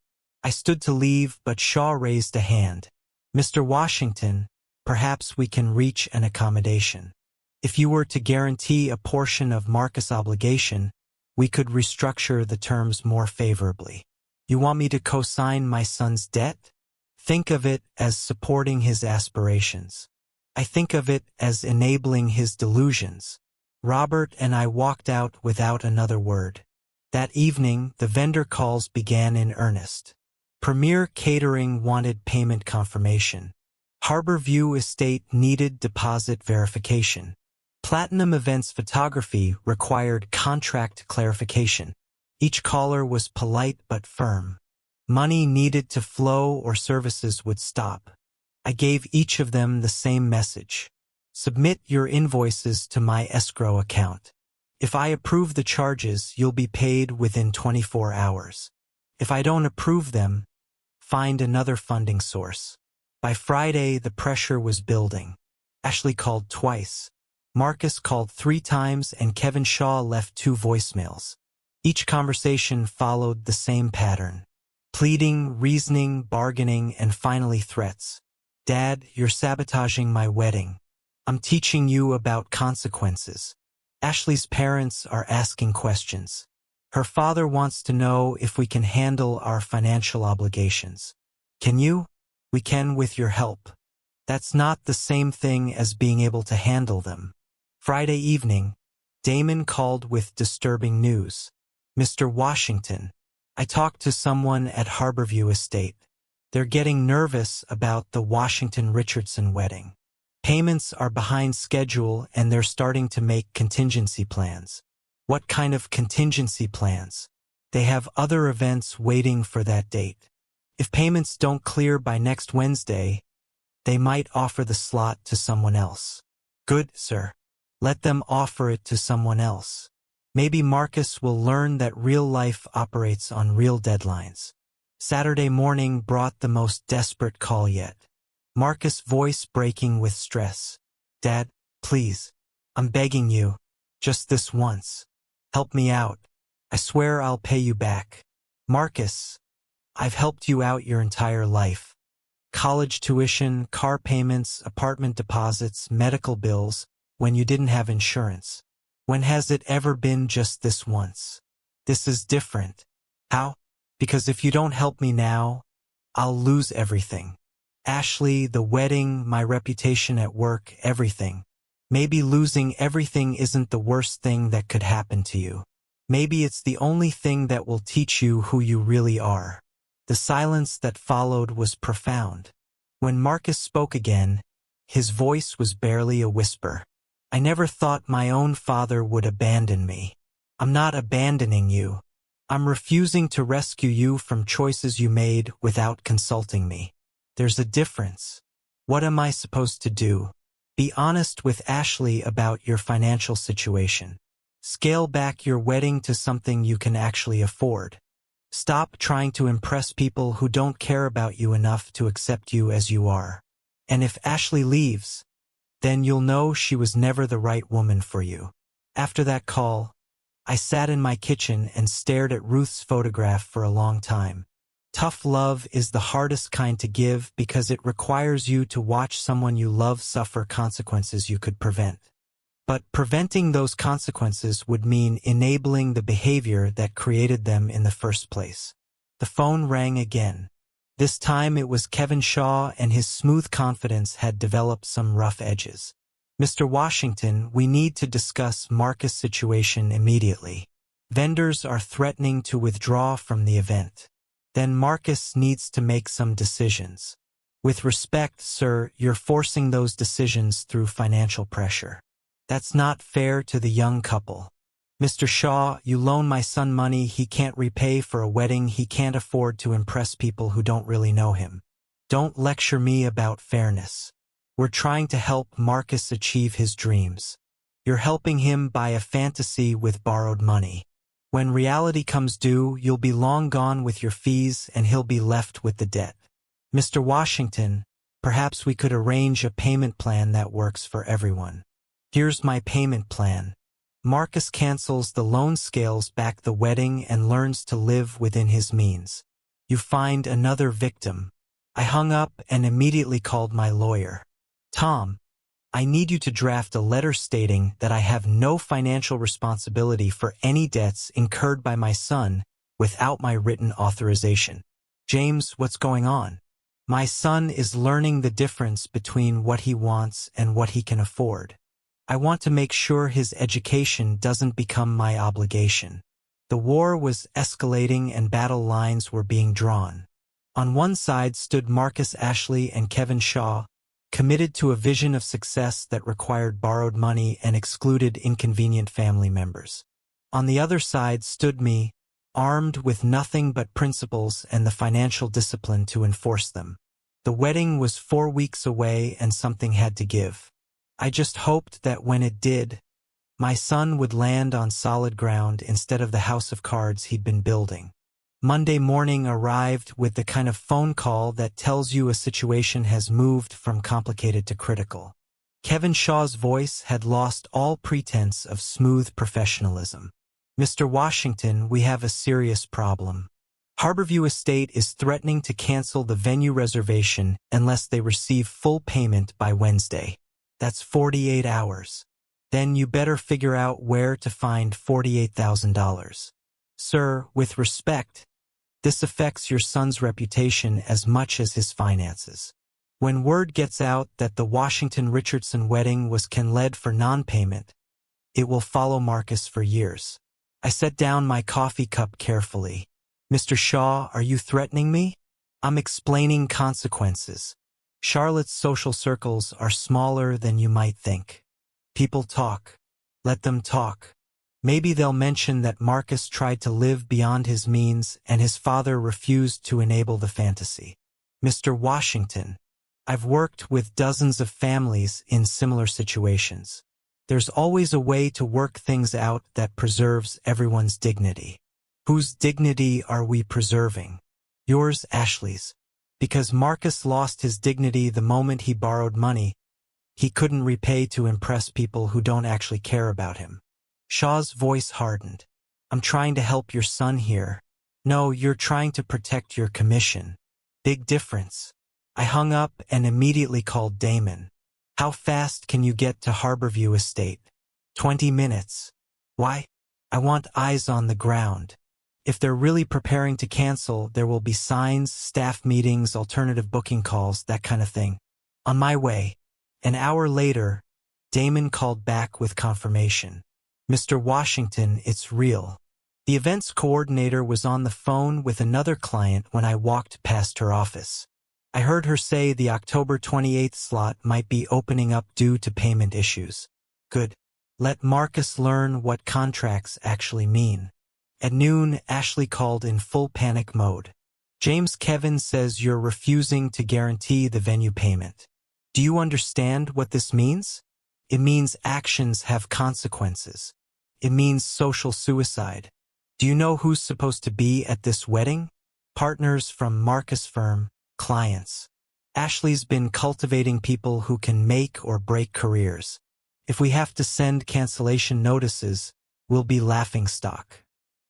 I stood to leave, but Shaw raised a hand. Mr. Washington, perhaps we can reach an accommodation. If you were to guarantee a portion of Marcus' obligation, we could restructure the terms more favorably. You want me to co-sign my son's debt? Think of it as supporting his aspirations. I think of it as enabling his delusions. Robert and I walked out without another word. That evening, the vendor calls began in earnest. Premier Catering wanted payment confirmation. Harborview Estate needed deposit verification. Platinum Events Photography required contract clarification. Each caller was polite but firm. Money needed to flow or services would stop. I gave each of them the same message. Submit your invoices to my escrow account. If I approve the charges, you'll be paid within 24 hours. If I don't approve them, find another funding source. By Friday, the pressure was building. Ashley called twice. Marcus called 3 times and Kevin Shaw left 2 voicemails. Each conversation followed the same pattern. Pleading, reasoning, bargaining, and finally threats. Dad, you're sabotaging my wedding. I'm teaching you about consequences. Ashley's parents are asking questions. Her father wants to know if we can handle our financial obligations. Can you? We can with your help. That's not the same thing as being able to handle them. Friday evening, Damon called with disturbing news. Mr. Washington, I talked to someone at Harborview Estate. They're getting nervous about the Washington-Richardson wedding. Payments are behind schedule and they're starting to make contingency plans. What kind of contingency plans? They have other events waiting for that date. If payments don't clear by next Wednesday, they might offer the slot to someone else. Good, sir. Let them offer it to someone else. Maybe Marcus will learn that real life operates on real deadlines. Saturday morning brought the most desperate call yet. Marcus' voice breaking with stress. Dad, please. I'm begging you. Just this once. Help me out. I swear I'll pay you back. Marcus, I've helped you out your entire life. College tuition, car payments, apartment deposits, medical bills, when you didn't have insurance. When has it ever been just this once? This is different. How? Because if you don't help me now, I'll lose everything. Ashley, the wedding, my reputation at work, everything. Maybe losing everything isn't the worst thing that could happen to you. Maybe it's the only thing that will teach you who you really are. The silence that followed was profound. When Marcus spoke again, his voice was barely a whisper. I never thought my own father would abandon me. I'm not abandoning you. I'm refusing to rescue you from choices you made without consulting me. There's a difference. What am I supposed to do? Be honest with Ashley about your financial situation. Scale back your wedding to something you can actually afford. Stop trying to impress people who don't care about you enough to accept you as you are. And if Ashley leaves, then you'll know she was never the right woman for you. After that call, I sat in my kitchen and stared at Ruth's photograph for a long time. Tough love is the hardest kind to give because it requires you to watch someone you love suffer consequences you could prevent. But preventing those consequences would mean enabling the behavior that created them in the first place. The phone rang again. This time it was Kevin Shaw, and his smooth confidence had developed some rough edges. Mr. Washington, we need to discuss Marcus' situation immediately. Vendors are threatening to withdraw from the event. Then Marcus needs to make some decisions. With respect, sir, you're forcing those decisions through financial pressure. That's not fair to the young couple. Mr. Shaw, you loan my son money he can't repay for a wedding he can't afford to impress people who don't really know him. Don't lecture me about fairness. We're trying to help Marcus achieve his dreams. You're helping him buy a fantasy with borrowed money. When reality comes due, you'll be long gone with your fees and he'll be left with the debt. Mr. Washington, perhaps we could arrange a payment plan that works for everyone. Here's my payment plan. Marcus cancels the loan, scales back the wedding, and learns to live within his means. You find another victim. I hung up and immediately called my lawyer. Tom, I need you to draft a letter stating that I have no financial responsibility for any debts incurred by my son without my written authorization. James, what's going on? My son is learning the difference between what he wants and what he can afford. I want to make sure his education doesn't become my obligation. The war was escalating and battle lines were being drawn. On one side stood Marcus Ashley and Kevin Shaw, committed to a vision of success that required borrowed money and excluded inconvenient family members. On the other side stood me, armed with nothing but principles and the financial discipline to enforce them. The wedding was 4 weeks away and something had to give. I just hoped that when it did, my son would land on solid ground instead of the house of cards he'd been building. Monday morning arrived with the kind of phone call that tells you a situation has moved from complicated to critical. Kevin Shaw's voice had lost all pretense of smooth professionalism. Mr. Washington, we have a serious problem. Harborview Estate is threatening to cancel the venue reservation unless they receive full payment by Wednesday. That's 48 hours. Then you better figure out where to find $48,000. Sir, with respect, this affects your son's reputation as much as his finances. When word gets out that the Washington-Richardson wedding was canceled for non-payment, it will follow Marcus for years. I set down my coffee cup carefully. Mr. Shaw, are you threatening me? I'm explaining consequences. Charlotte's social circles are smaller than you might think. People talk. Let them talk. Maybe they'll mention that Marcus tried to live beyond his means and his father refused to enable the fantasy. Mr. Washington, I've worked with dozens of families in similar situations. There's always a way to work things out that preserves everyone's dignity. Whose dignity are we preserving? Yours, Ashley's. Because Marcus lost his dignity the moment he borrowed money he couldn't repay to impress people who don't actually care about him. Shaw's voice hardened. I'm trying to help your son here. No, you're trying to protect your commission. Big difference. I hung up and immediately called Damon. How fast can you get to Harborview Estate? 20 minutes. Why? I want eyes on the ground. If they're really preparing to cancel, there will be signs, staff meetings, alternative booking calls, that kind of thing. On my way. An hour later, Damon called back with confirmation. Mr. Washington, it's real. The events coordinator was on the phone with another client when I walked past her office. I heard her say the October 28th slot might be opening up due to payment issues. Good. Let Marcus learn what contracts actually mean. At noon, Ashley called in full panic mode. James Kevin says you're refusing to guarantee the venue payment. Do you understand what this means? It means actions have consequences. It means social suicide. Do you know who's supposed to be at this wedding? Partners from Marcus' firm, clients. Ashley's been cultivating people who can make or break careers. If we have to send cancellation notices, we'll be laughingstock.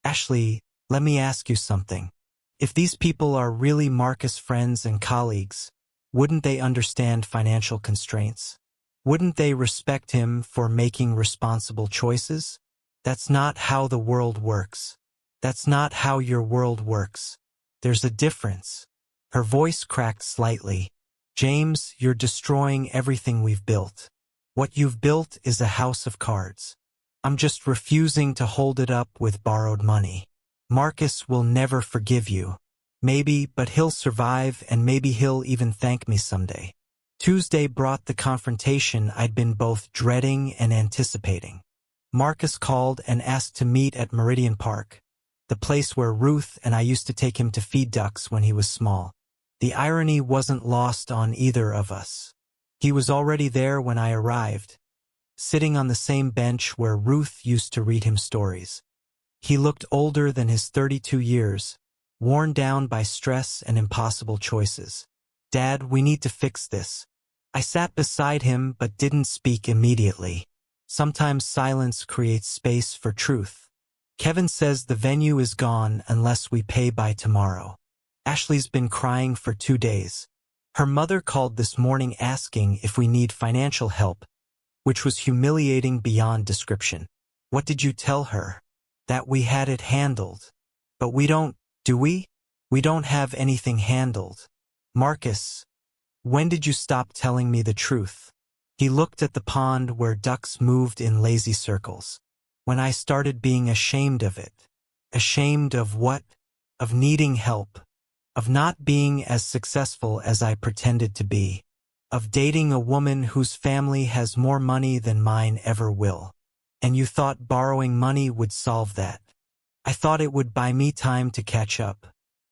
Ashley, let me ask you something. If these people are really Marcus' friends and colleagues, wouldn't they understand financial constraints? Wouldn't they respect him for making responsible choices? That's not how the world works. That's not how your world works. There's a difference. Her voice cracked slightly. James, you're destroying everything we've built. What you've built is a house of cards. I'm just refusing to hold it up with borrowed money. Marcus will never forgive you. Maybe, but he'll survive, and maybe he'll even thank me someday. Tuesday brought the confrontation I'd been both dreading and anticipating. Marcus called and asked to meet at Meridian Park, the place where Ruth and I used to take him to feed ducks when he was small. The irony wasn't lost on either of us. He was already there when I arrived, sitting on the same bench where Ruth used to read him stories. He looked older than his 32 years, worn down by stress and impossible choices. Dad, we need to fix this. I sat beside him but didn't speak immediately. Sometimes silence creates space for truth. Kevin says the venue is gone unless we pay by tomorrow. Ashley's been crying for 2 days. Her mother called this morning asking if we need financial help, which was humiliating beyond description. What did you tell her? That we had it handled. But we don't, do we? We don't have anything handled. Marcus, when did you stop telling me the truth? He looked at the pond where ducks moved in lazy circles. When I started being ashamed of it. Ashamed of what? Of needing help. Of not being as successful as I pretended to be. Of dating a woman whose family has more money than mine ever will. And you thought borrowing money would solve that. I thought it would buy me time to catch up.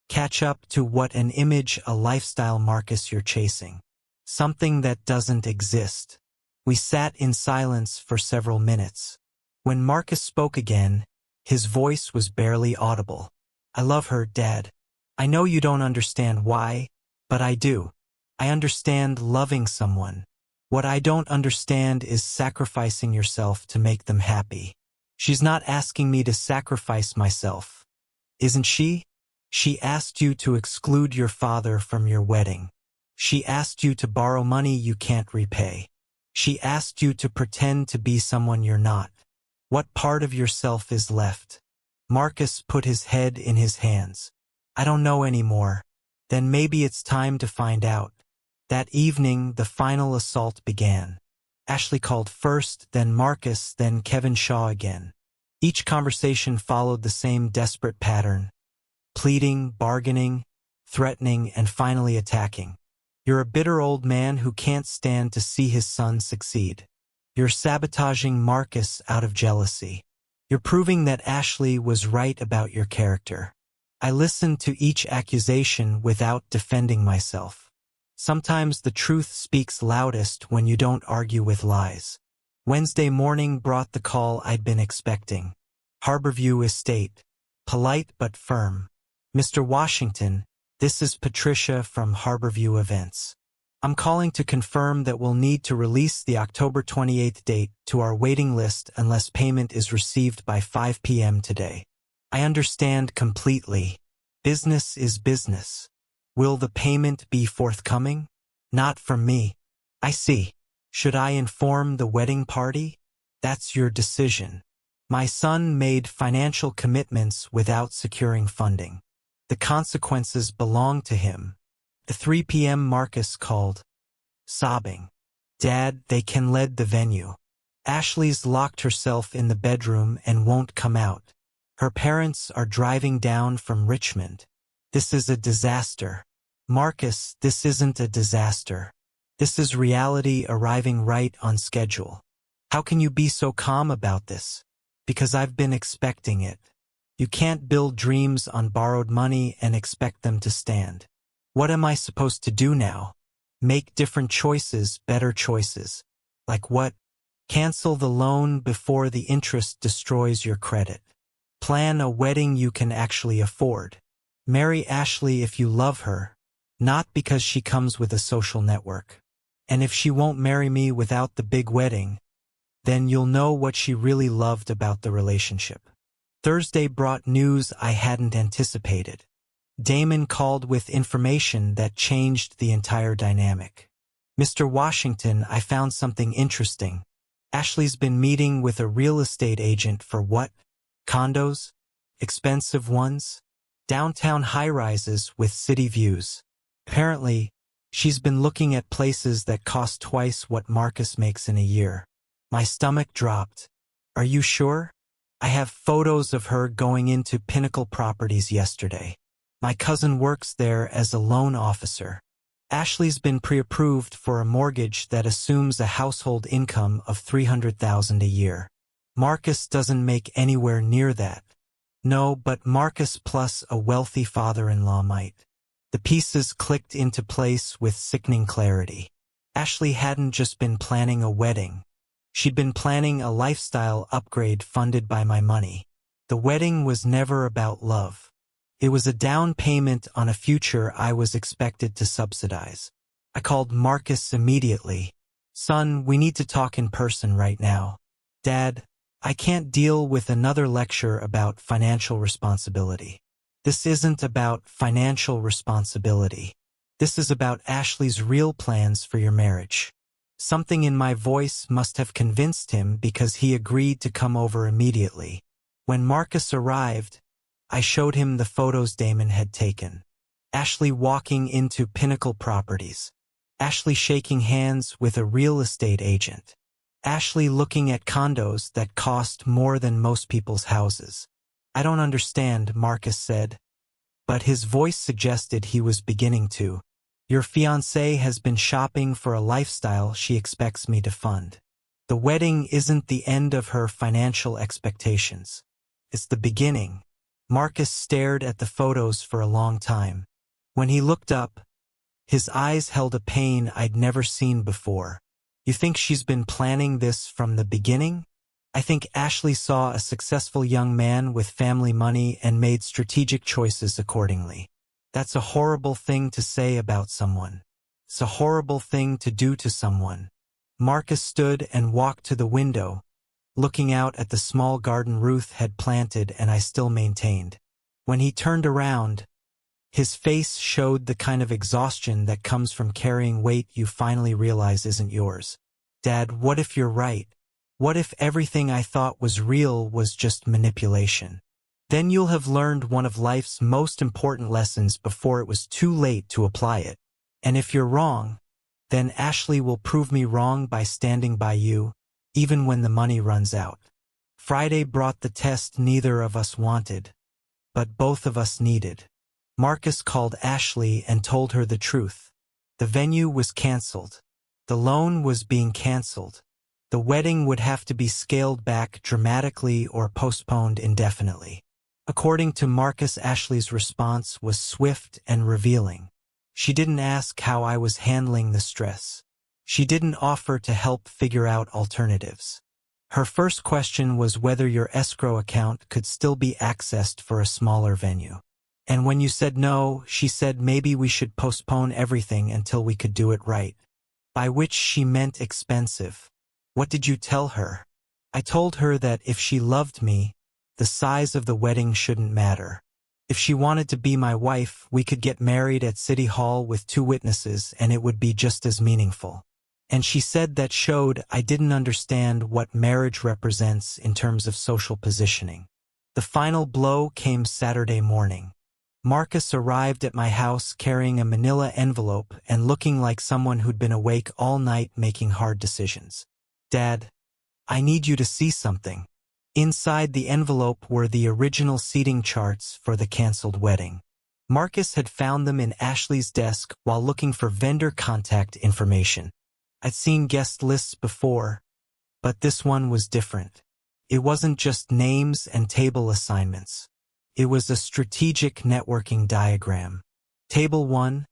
Catch up to what an image, a lifestyle, Marcus, you're chasing. Something that doesn't exist. We sat in silence for several minutes. When Marcus spoke again, his voice was barely audible. I love her, Dad. I know you don't understand why, but I do. I understand loving someone. What I don't understand is sacrificing yourself to make them happy. She's not asking me to sacrifice myself. Isn't she? She asked you to exclude your father from your wedding. She asked you to borrow money you can't repay. She asked you to pretend to be someone you're not. What part of yourself is left? Marcus put his head in his hands. I don't know anymore. Then maybe it's time to find out. That evening, the final assault began. Ashley called first, then Marcus, then Kevin Shaw again. Each conversation followed the same desperate pattern. Pleading, bargaining, threatening, and finally attacking. You're a bitter old man who can't stand to see his son succeed. You're sabotaging Marcus out of jealousy. You're proving that Ashley was right about your character. I listened to each accusation without defending myself. Sometimes the truth speaks loudest when you don't argue with lies. Wednesday morning brought the call I'd been expecting. Harborview Estate. Polite but firm. Mr. Washington, this is Patricia from Harborview Events. I'm calling to confirm that we'll need to release the October 28th date to our waiting list unless payment is received by 5 p.m. today. I understand completely. Business is business. Will the payment be forthcoming? Not from me. I see. Should I inform the wedding party? That's your decision. My son made financial commitments without securing funding. The consequences belong to him. At 3 p.m. Marcus called, sobbing. Dad, they can lead the venue. Ashley's locked herself in the bedroom and won't come out. Her parents are driving down from Richmond. This is a disaster. Marcus, this isn't a disaster. This is reality arriving right on schedule. How can you be so calm about this? Because I've been expecting it. You can't build dreams on borrowed money and expect them to stand. What am I supposed to do now? Make different choices, better choices. Like what? Cancel the loan before the interest destroys your credit. Plan a wedding you can actually afford. Marry Ashley if you love her, not because she comes with a social network. And if she won't marry me without the big wedding, then you'll know what she really loved about the relationship. Thursday brought news I hadn't anticipated. Damon called with information that changed the entire dynamic. Mr. Washington, I found something interesting. Ashley's been meeting with a real estate agent for what? Condos? Expensive ones? Downtown high-rises with city views. Apparently, she's been looking at places that cost twice what Marcus makes in a year. My stomach dropped. Are you sure? I have photos of her going into Pinnacle Properties yesterday. My cousin works there as a loan officer. Ashley's been pre-approved for a mortgage that assumes a household income of $300,000 a year. Marcus doesn't make anywhere near that. No, but Marcus plus a wealthy father-in-law might. The pieces clicked into place with sickening clarity. Ashley hadn't just been planning a wedding. She'd been planning a lifestyle upgrade funded by my money. The wedding was never about love. It was a down payment on a future I was expected to subsidize. I called Marcus immediately. Son, we need to talk in person right now. Dad, I can't deal with another lecture about financial responsibility. This isn't about financial responsibility. This is about Ashley's real plans for your marriage. Something in my voice must have convinced him because he agreed to come over immediately. When Marcus arrived, I showed him the photos Damon had taken. Ashley walking into Pinnacle Properties. Ashley shaking hands with a real estate agent. Ashley looking at condos that cost more than most people's houses. I don't understand, Marcus said, but his voice suggested he was beginning to. Your fiancée has been shopping for a lifestyle she expects me to fund. The wedding isn't the end of her financial expectations. It's the beginning. Marcus stared at the photos for a long time. When he looked up, his eyes held a pain I'd never seen before. You think she's been planning this from the beginning? I think Ashley saw a successful young man with family money and made strategic choices accordingly. That's a horrible thing to say about someone. It's a horrible thing to do to someone. Marcus stood and walked to the window, looking out at the small garden Ruth had planted and I still maintained. When he turned around, his face showed the kind of exhaustion that comes from carrying weight you finally realize isn't yours. Dad, what if you're right? What if everything I thought was real was just manipulation? Then you'll have learned one of life's most important lessons before it was too late to apply it. And if you're wrong, then Ashley will prove me wrong by standing by you, even when the money runs out. Friday brought the test neither of us wanted, but both of us needed. Marcus called Ashley and told her the truth. The venue was canceled. The loan was being canceled. The wedding would have to be scaled back dramatically or postponed indefinitely. According to Marcus, Ashley's response was swift and revealing. She didn't ask how I was handling the stress. She didn't offer to help figure out alternatives. Her first question was whether your escrow account could still be accessed for a smaller venue. And when you said no, she said maybe we should postpone everything until we could do it right. By which she meant expensive. What did you tell her? I told her that if she loved me, the size of the wedding shouldn't matter. If she wanted to be my wife, we could get married at City Hall with 2 witnesses and it would be just as meaningful. And she said that showed I didn't understand what marriage represents in terms of social positioning. The final blow came Saturday morning. Marcus arrived at my house carrying a manila envelope and looking like someone who'd been awake all night making hard decisions. Dad, I need you to see something. Inside the envelope were the original seating charts for the canceled wedding. Marcus had found them in Ashley's desk while looking for vendor contact information. I'd seen guest lists before, but this one was different. It wasn't just names and table assignments. It was a strategic networking diagram. Table 1,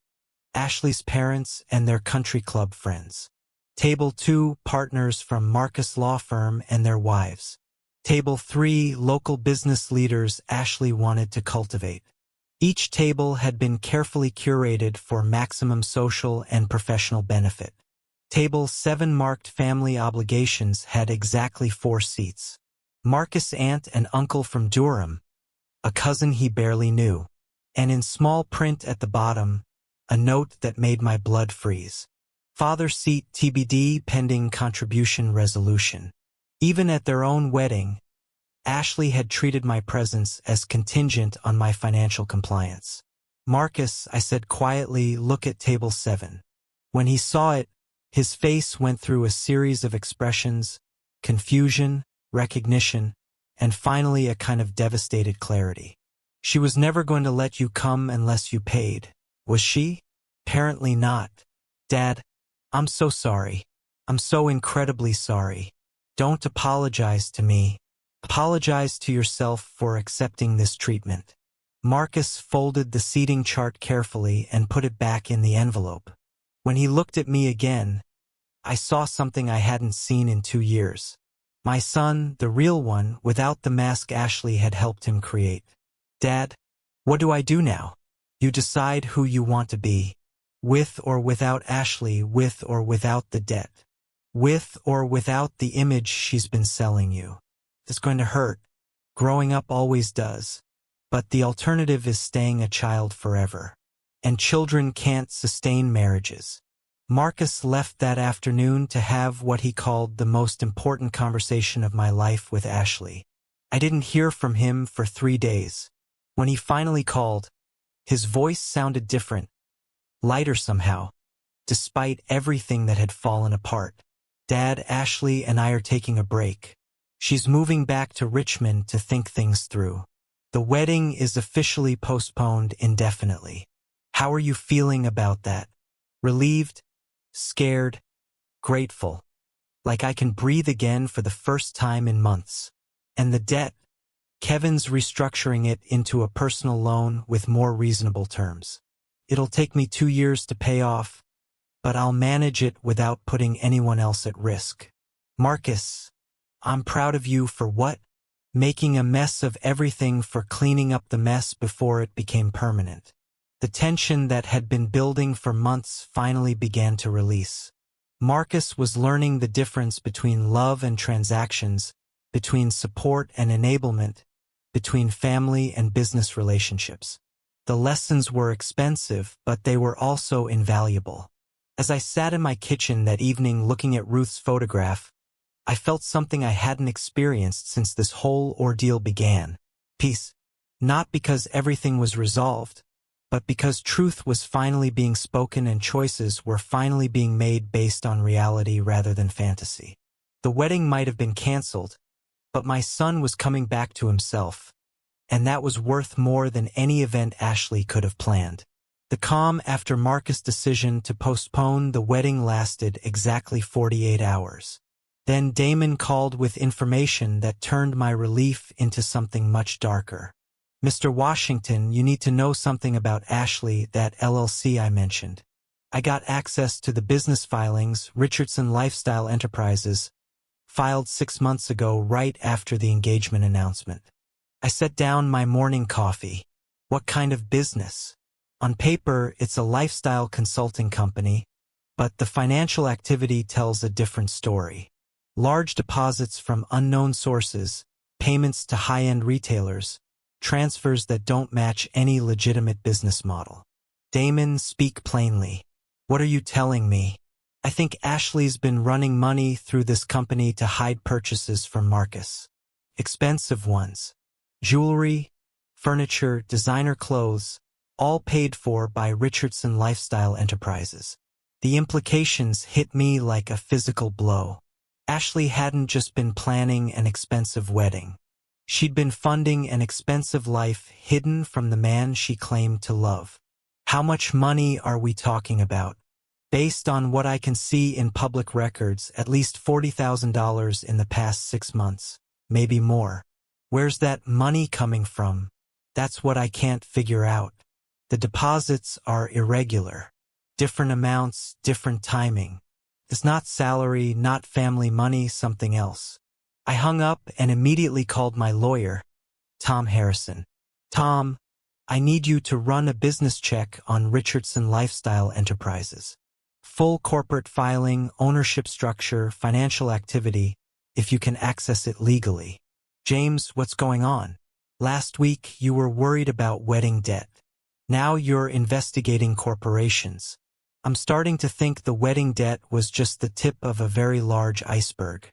Ashley's parents and their country club friends. Table 2, partners from Marcus Law Firm and their wives. Table 3, local business leaders Ashley wanted to cultivate. Each table had been carefully curated for maximum social and professional benefit. Table 7 marked family obligations had exactly 4 seats. Marcus' aunt and uncle from Durham, a cousin he barely knew, and in small print at the bottom, a note that made my blood freeze. Father seat TBD pending contribution resolution. Even at their own wedding, Ashley had treated my presence as contingent on my financial compliance. Marcus, I said quietly, look at table 7. When he saw it, his face went through a series of expressions, confusion, recognition, and finally a kind of devastated clarity. She was never going to let you come unless you paid, was she? Apparently not. Dad, I'm so sorry. I'm so incredibly sorry. Don't apologize to me. Apologize to yourself for accepting this treatment. Marcus folded the seating chart carefully and put it back in the envelope. When he looked at me again, I saw something I hadn't seen in 2 years. My son, the real one, without the mask Ashley had helped him create. Dad, what do I do now? You decide who you want to be. With or without Ashley, with or without the debt. With or without the image she's been selling you. It's going to hurt. Growing up always does. But the alternative is staying a child forever. And children can't sustain marriages. Marcus left that afternoon to have what he called the most important conversation of my life with Ashley. I didn't hear from him for 3 days. When he finally called, his voice sounded different, lighter somehow, despite everything that had fallen apart. Dad, Ashley and I are taking a break. She's moving back to Richmond to think things through. The wedding is officially postponed indefinitely. How are you feeling about that? Relieved? Scared? Grateful? Like I can breathe again for the first time in months. And the debt? Kevin's restructuring it into a personal loan with more reasonable terms. It'll take me 2 years to pay off, but I'll manage it without putting anyone else at risk. Marcus, I'm proud of you for what? Making a mess of everything, for cleaning up the mess before it became permanent. The tension that had been building for months finally began to release. Marcus was learning the difference between love and transactions, between support and enablement, between family and business relationships. The lessons were expensive, but they were also invaluable. As I sat in my kitchen that evening looking at Ruth's photograph, I felt something I hadn't experienced since this whole ordeal began. Peace. Not because everything was resolved, but because truth was finally being spoken and choices were finally being made based on reality rather than fantasy. The wedding might have been canceled, but my son was coming back to himself, and that was worth more than any event Ashley could have planned. The calm after Marcus' decision to postpone the wedding lasted exactly 48 hours. Then Damon called with information that turned my relief into something much darker. Mr. Washington, you need to know something about Ashley, that LLC I mentioned. I got access to the business filings Richardson Lifestyle Enterprises, filed 6 months ago right after the engagement announcement. I set down my morning coffee. What kind of business? On paper, it's a lifestyle consulting company, but the financial activity tells a different story. Large deposits from unknown sources, payments to high-end retailers, transfers that don't match any legitimate business model. Damon, speak plainly. What are you telling me? I think Ashley's been running money through this company to hide purchases from Marcus. Expensive ones. Jewelry, furniture, designer clothes, all paid for by Richardson Lifestyle Enterprises. The implications hit me like a physical blow. Ashley hadn't just been planning an expensive wedding. She'd been funding an expensive life hidden from the man she claimed to love. How much money are we talking about? Based on what I can see in public records, at least $40,000 in the past 6 months, maybe more. Where's that money coming from? That's what I can't figure out. The deposits are irregular. Different amounts, different timing. It's not salary, not family money, something else. I hung up and immediately called my lawyer, Tom Harrison. Tom, I need you to run a business check on Richardson Lifestyle Enterprises. Full corporate filing, ownership structure, financial activity, if you can access it legally. James, what's going on? Last week you were worried about wedding debt. Now you're investigating corporations. I'm starting to think the wedding debt was just the tip of a very large iceberg.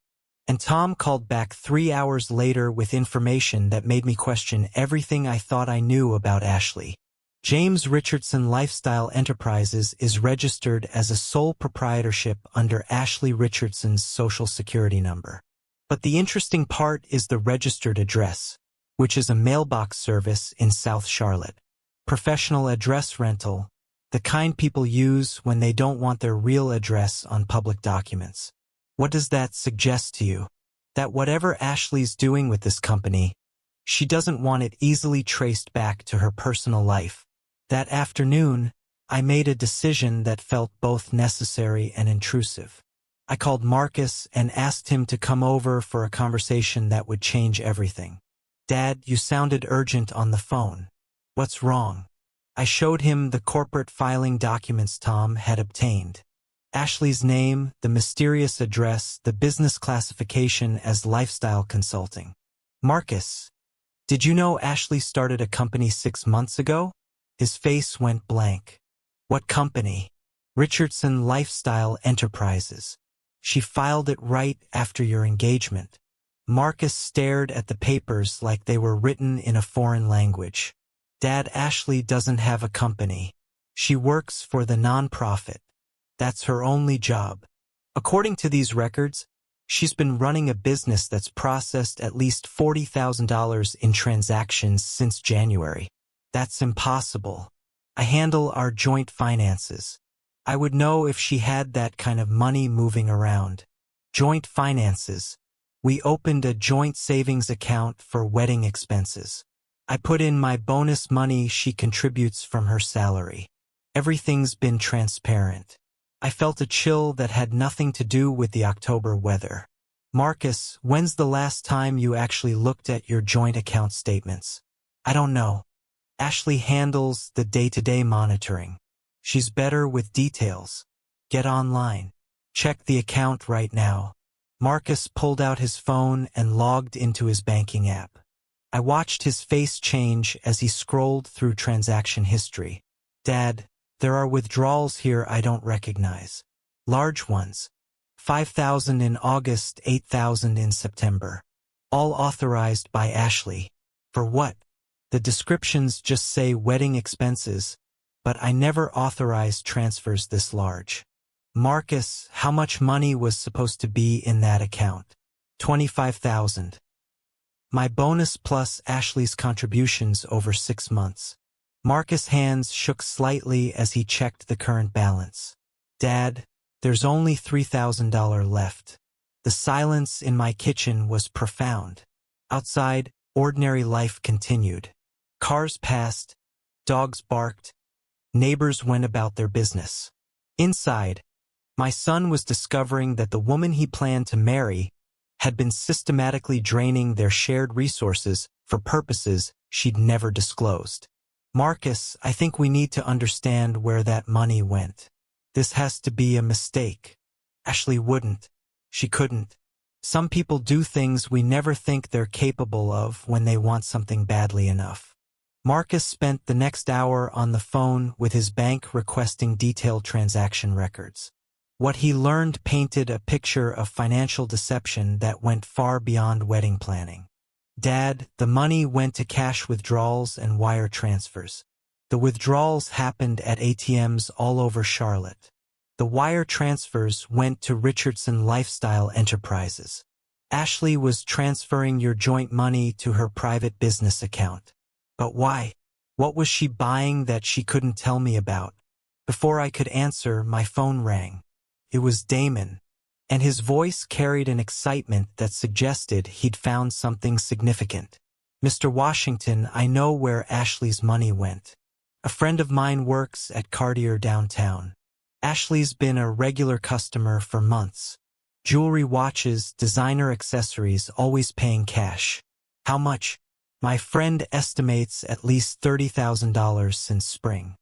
And Tom called back 3 hours later with information that made me question everything I thought I knew about Ashley. James Richardson Lifestyle Enterprises is registered as a sole proprietorship under Ashley Richardson's Social Security number. But the interesting part is the registered address, which is a mailbox service in South Charlotte. Professional address rental, the kind people use when they don't want their real address on public documents. What does that suggest to you? That whatever Ashley's doing with this company, she doesn't want it easily traced back to her personal life. That afternoon, I made a decision that felt both necessary and intrusive. I called Marcus and asked him to come over for a conversation that would change everything. Dad, you sounded urgent on the phone. What's wrong? I showed him the corporate filing documents Tom had obtained. Ashley's name, the mysterious address, the business classification as lifestyle consulting. Marcus, did you know Ashley started a company 6 months ago? His face went blank. What company? Richardson Lifestyle Enterprises. She filed it right after your engagement. Marcus stared at the papers like they were written in a foreign language. Dad, Ashley doesn't have a company. She works for the nonprofit. That's her only job. According to these records, she's been running a business that's processed at least $40,000 in transactions since January. That's impossible. I handle our joint finances. I would know if she had that kind of money moving around. Joint finances. We opened a joint savings account for wedding expenses. I put in my bonus money she contributes from her salary. Everything's been transparent. I felt a chill that had nothing to do with the October weather. Marcus, when's the last time you actually looked at your joint account statements? I don't know. Ashley handles the day-to-day monitoring. She's better with details. Get online. Check the account right now. Marcus pulled out his phone and logged into his banking app. I watched his face change as he scrolled through transaction history. Dad, there are withdrawals here I don't recognize. Large ones. $5,000 in August, $8,000 in September. All authorized by Ashley. For what? The descriptions just say wedding expenses, but I never authorized transfers this large. Marcus, how much money was supposed to be in that account? $25,000. My bonus plus Ashley's contributions over 6 months. Marcus' hands shook slightly as he checked the current balance. Dad, there's only $3,000 left. The silence in my kitchen was profound. Outside, ordinary life continued. Cars passed, dogs barked, neighbors went about their business. Inside, my son was discovering that the woman he planned to marry had been systematically draining their shared resources for purposes she'd never disclosed. Marcus, I think we need to understand where that money went. This has to be a mistake. Ashley wouldn't. She couldn't. Some people do things we never think they're capable of when they want something badly enough. Marcus spent the next hour on the phone with his bank requesting detailed transaction records. What he learned painted a picture of financial deception that went far beyond wedding planning. Dad, the money went to cash withdrawals and wire transfers. The withdrawals happened at ATMs all over Charlotte. The wire transfers went to Richardson Lifestyle Enterprises. Ashley was transferring your joint money to her private business account. But why? What was she buying that she couldn't tell me about? Before I could answer, my phone rang. It was Damon, and his voice carried an excitement that suggested he'd found something significant. Mr. Washington, I know where Ashley's money went. A friend of mine works at Cartier downtown. Ashley's been a regular customer for months. Jewelry, watches, designer accessories, always paying cash. How much? My friend estimates at least $30,000 since spring.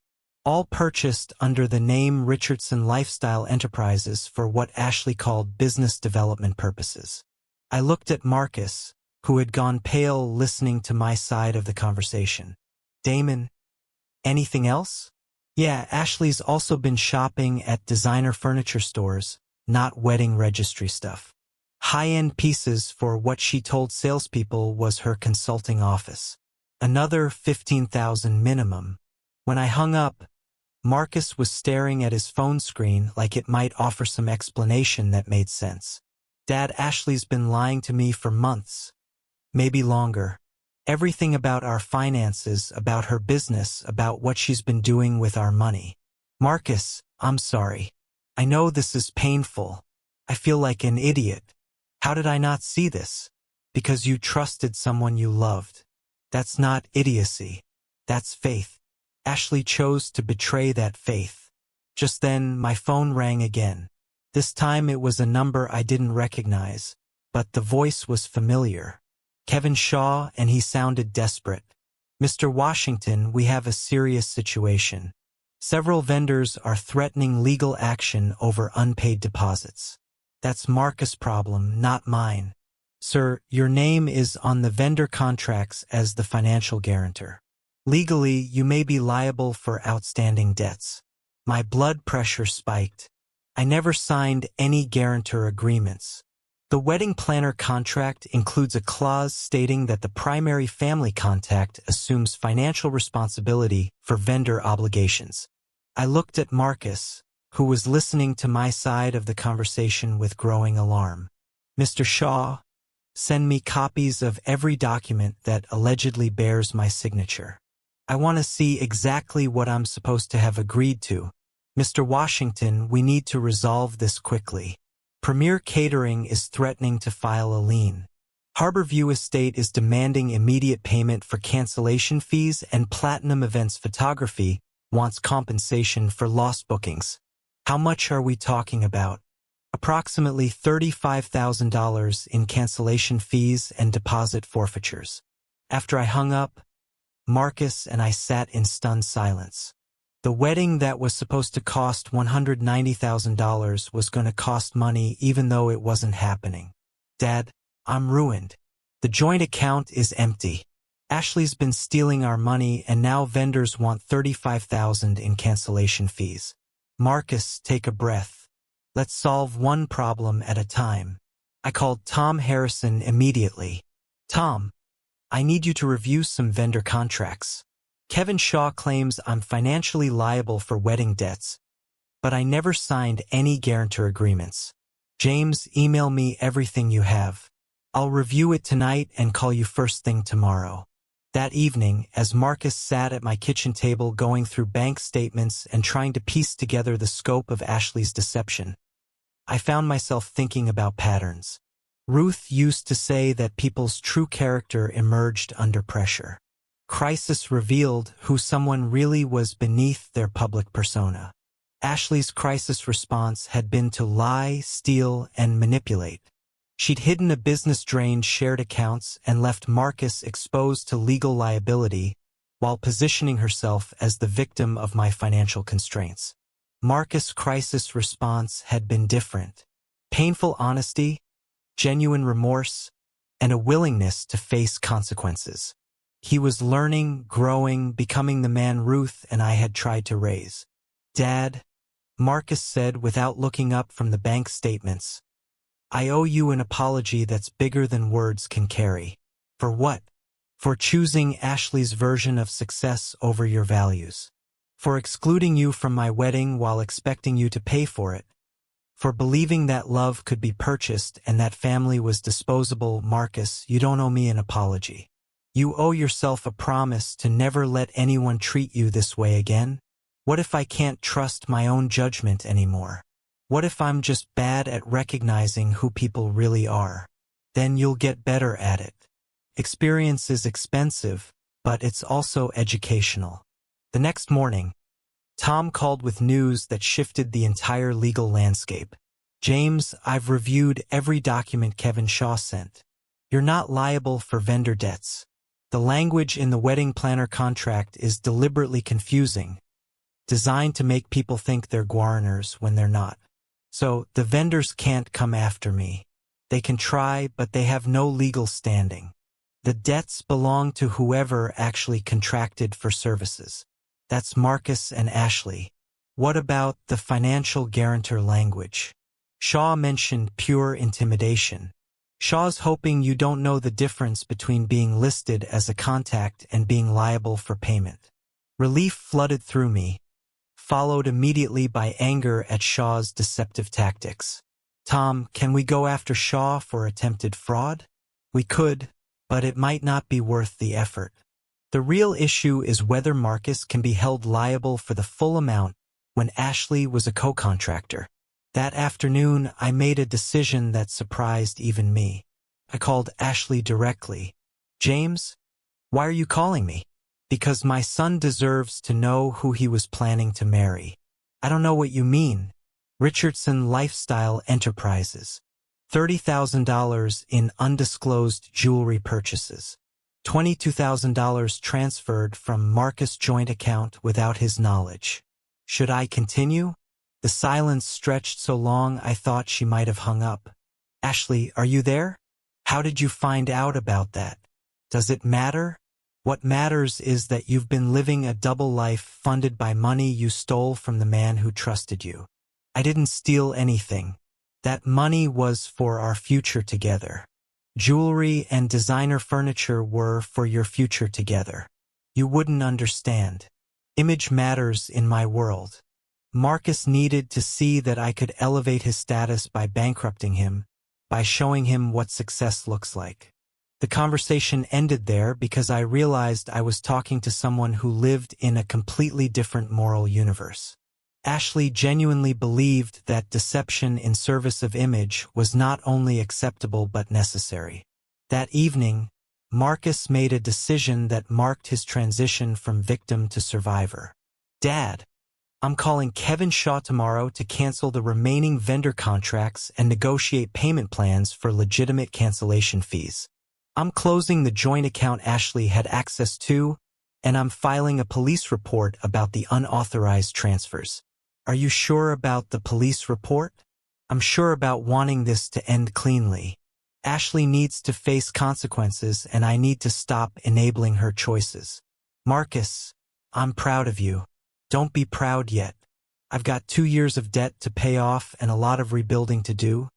All purchased under the name Richardson Lifestyle Enterprises for what Ashley called business development purposes. I looked at Marcus, who had gone pale listening to my side of the conversation. Damon, anything else? Yeah, Ashley's also been shopping at designer furniture stores, not wedding registry stuff. High-end pieces for what she told salespeople was her consulting office. Another $15,000 minimum. When I hung up, Marcus was staring at his phone screen like it might offer some explanation that made sense. Dad, Ashley's been lying to me for months, maybe longer. Everything about our finances, about her business, about what she's been doing with our money. Marcus, I'm sorry. I know this is painful. I feel like an idiot. How did I not see this? Because you trusted someone you loved. That's not idiocy. That's faith. Ashley chose to betray that faith. Just then, my phone rang again. This time it was a number I didn't recognize, but the voice was familiar. Kevin Shaw, and he sounded desperate. Mr. Washington, we have a serious situation. Several vendors are threatening legal action over unpaid deposits. That's Marcus' problem, not mine. Sir, your name is on the vendor contracts as the financial guarantor. Legally, you may be liable for outstanding debts. My blood pressure spiked. I never signed any guarantor agreements. The wedding planner contract includes a clause stating that the primary family contact assumes financial responsibility for vendor obligations. I looked at Marcus, who was listening to my side of the conversation with growing alarm. Mr. Shaw, send me copies of every document that allegedly bears my signature. I want to see exactly what I'm supposed to have agreed to. Mr. Washington, we need to resolve this quickly. Premier Catering is threatening to file a lien. Harborview Estate is demanding immediate payment for cancellation fees, and Platinum Events Photography wants compensation for lost bookings. How much are we talking about? Approximately $35,000 in cancellation fees and deposit forfeitures. After I hung up, Marcus and I sat in stunned silence. The wedding that was supposed to cost $190,000 was going to cost money even though it wasn't happening. Dad, I'm ruined. The joint account is empty. Ashley's been stealing our money, and now vendors want $35,000 in cancellation fees. Marcus, take a breath. Let's solve one problem at a time. I called Tom Harrison immediately. Tom, I need you to review some vendor contracts. Kevin Shaw claims I'm financially liable for wedding debts, but I never signed any guarantor agreements. James, email me everything you have. I'll review it tonight and call you first thing tomorrow. That evening, as Marcus sat at my kitchen table going through bank statements and trying to piece together the scope of Ashley's deception, I found myself thinking about patterns. Ruth used to say that people's true character emerged under pressure. Crisis revealed who someone really was beneath their public persona. Ashley's crisis response had been to lie, steal, and manipulate. She'd hidden a business drained shared accounts and left Marcus exposed to legal liability while positioning herself as the victim of my financial constraints. Marcus' crisis response had been different. Painful honesty, genuine remorse, and a willingness to face consequences. He was learning, growing, becoming the man Ruth and I had tried to raise. "Dad," Marcus said without looking up from the bank statements, "I owe you an apology that's bigger than words can carry." "For what?" "For choosing Ashley's version of success over your values. For excluding you from my wedding while expecting you to pay for it. For believing that love could be purchased and that family was disposable." "Marcus, you don't owe me an apology. You owe yourself a promise to never let anyone treat you this way again. What if I can't trust my own judgment anymore? What if I'm just bad at recognizing who people really are?" "Then you'll get better at it. Experience is expensive, but it's also educational." The next morning, Tom called with news that shifted the entire legal landscape. "James, I've reviewed every document Kevin Shaw sent. You're not liable for vendor debts. The language in the wedding planner contract is deliberately confusing, designed to make people think they're guaranors when they're not. So the vendors can't come after me. They can try, but they have no legal standing. The debts belong to whoever actually contracted for services. That's Marcus and Ashley." "What about the financial guarantor language?" Shaw mentioned pure intimidation. "Shaw's hoping you don't know the difference between being listed as a contact and being liable for payment." Relief flooded through me, followed immediately by anger at Shaw's deceptive tactics. "Tom, can we go after Shaw for attempted fraud?" "We could, but it might not be worth the effort. The real issue is whether Marcus can be held liable for the full amount when Ashley was a co-contractor." That afternoon, I made a decision that surprised even me. I called Ashley directly. "James, why are you calling me?" "Because my son deserves to know who he was planning to marry." "I don't know what you mean." "Richardson Lifestyle Enterprises. $30,000 in undisclosed jewelry purchases. $22,000 transferred from Marcus' joint account without his knowledge." Should I continue? The silence stretched so long I thought she might have hung up. "Ashley, are you there? How did you find out about that? Does it matter? What matters is that you've been living a double life funded by money you stole from the man who trusted you." "I didn't steal anything. That money was for our future together. Jewelry and designer furniture were for your future together. You wouldn't understand. Image matters in my world. Marcus needed to see that I could elevate his status by bankrupting him, by showing him what success looks like." The conversation ended there because I realized I was talking to someone who lived in a completely different moral universe. Ashley genuinely believed that deception in service of image was not only acceptable but necessary. That evening, Marcus made a decision that marked his transition from victim to survivor. "Dad, I'm calling Kevin Shaw tomorrow to cancel the remaining vendor contracts and negotiate payment plans for legitimate cancellation fees. I'm closing the joint account Ashley had access to, and I'm filing a police report about the unauthorized transfers." "Are you sure about the police report?" "I'm sure about wanting this to end cleanly. Ashley needs to face consequences and I need to stop enabling her choices." "Marcus, I'm proud of you. Don't be proud yet. I've got 2 years of debt to pay off and a lot of rebuilding to do,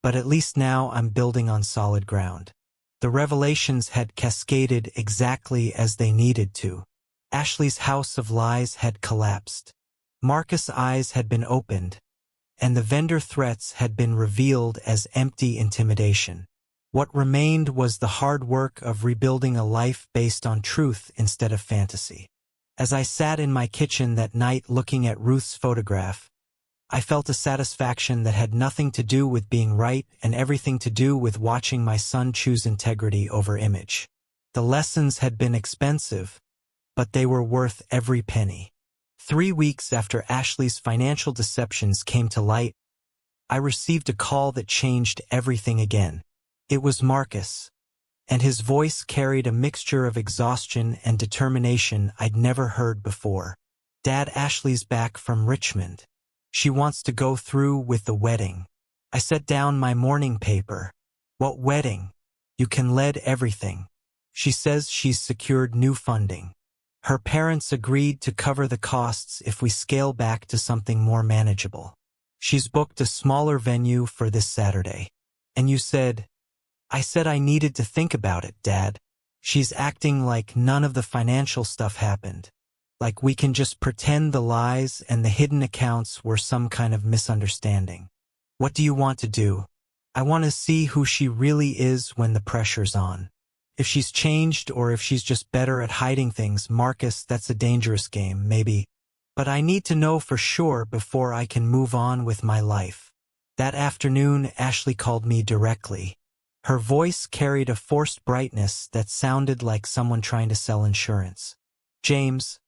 but at least now I'm building on solid ground." The revelations had cascaded exactly as they needed to. Ashley's house of lies had collapsed. Marcus' eyes had been opened, and the vendor threats had been revealed as empty intimidation. What remained was the hard work of rebuilding a life based on truth instead of fantasy. As I sat in my kitchen that night looking at Ruth's photograph, I felt a satisfaction that had nothing to do with being right and everything to do with watching my son choose integrity over image. The lessons had been expensive, but they were worth every penny. 3 weeks after Ashley's financial deceptions came to light, I received a call that changed everything again. It was Marcus, and his voice carried a mixture of exhaustion and determination I'd never heard before. "Dad, Ashley's back from Richmond. She wants to go through with the wedding." I set down my morning paper. "What wedding? You can lead everything. She says she's secured new funding. Her parents agreed to cover the costs if we scale back to something more manageable. She's booked a smaller venue for this Saturday." "And you said—" "I said I needed to think about it, Dad. She's acting like none of the financial stuff happened. Like we can just pretend the lies and the hidden accounts were some kind of misunderstanding." "What do you want to do?" "I want to see who she really is when the pressure's on. If she's changed or if she's just better at hiding things." "Marcus, that's a dangerous game, maybe. But I need to know for sure before I can move on with my life." That afternoon, Ashley called me directly. Her voice carried a forced brightness that sounded like someone trying to sell insurance. "James,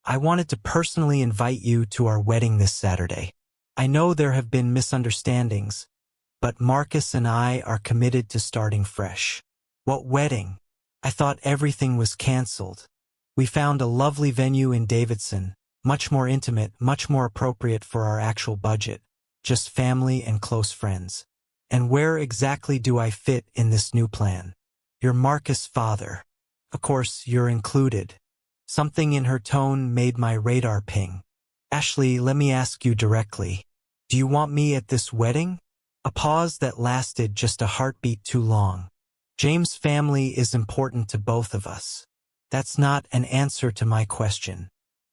I wanted to personally invite you to our wedding this Saturday. I know there have been misunderstandings, but Marcus and I are committed to starting fresh." "What wedding? I thought everything was canceled." "We found a lovely venue in Davidson, much more intimate, much more appropriate for our actual budget, just family and close friends." "And where exactly do I fit in this new plan?" "You're Marcus' father. Of course, you're included." Something in her tone made my radar ping. "Ashley, let me ask you directly. Do you want me at this wedding?" A pause that lasted just a heartbeat too long. "James' family is important to both of us." "That's not an answer to my question."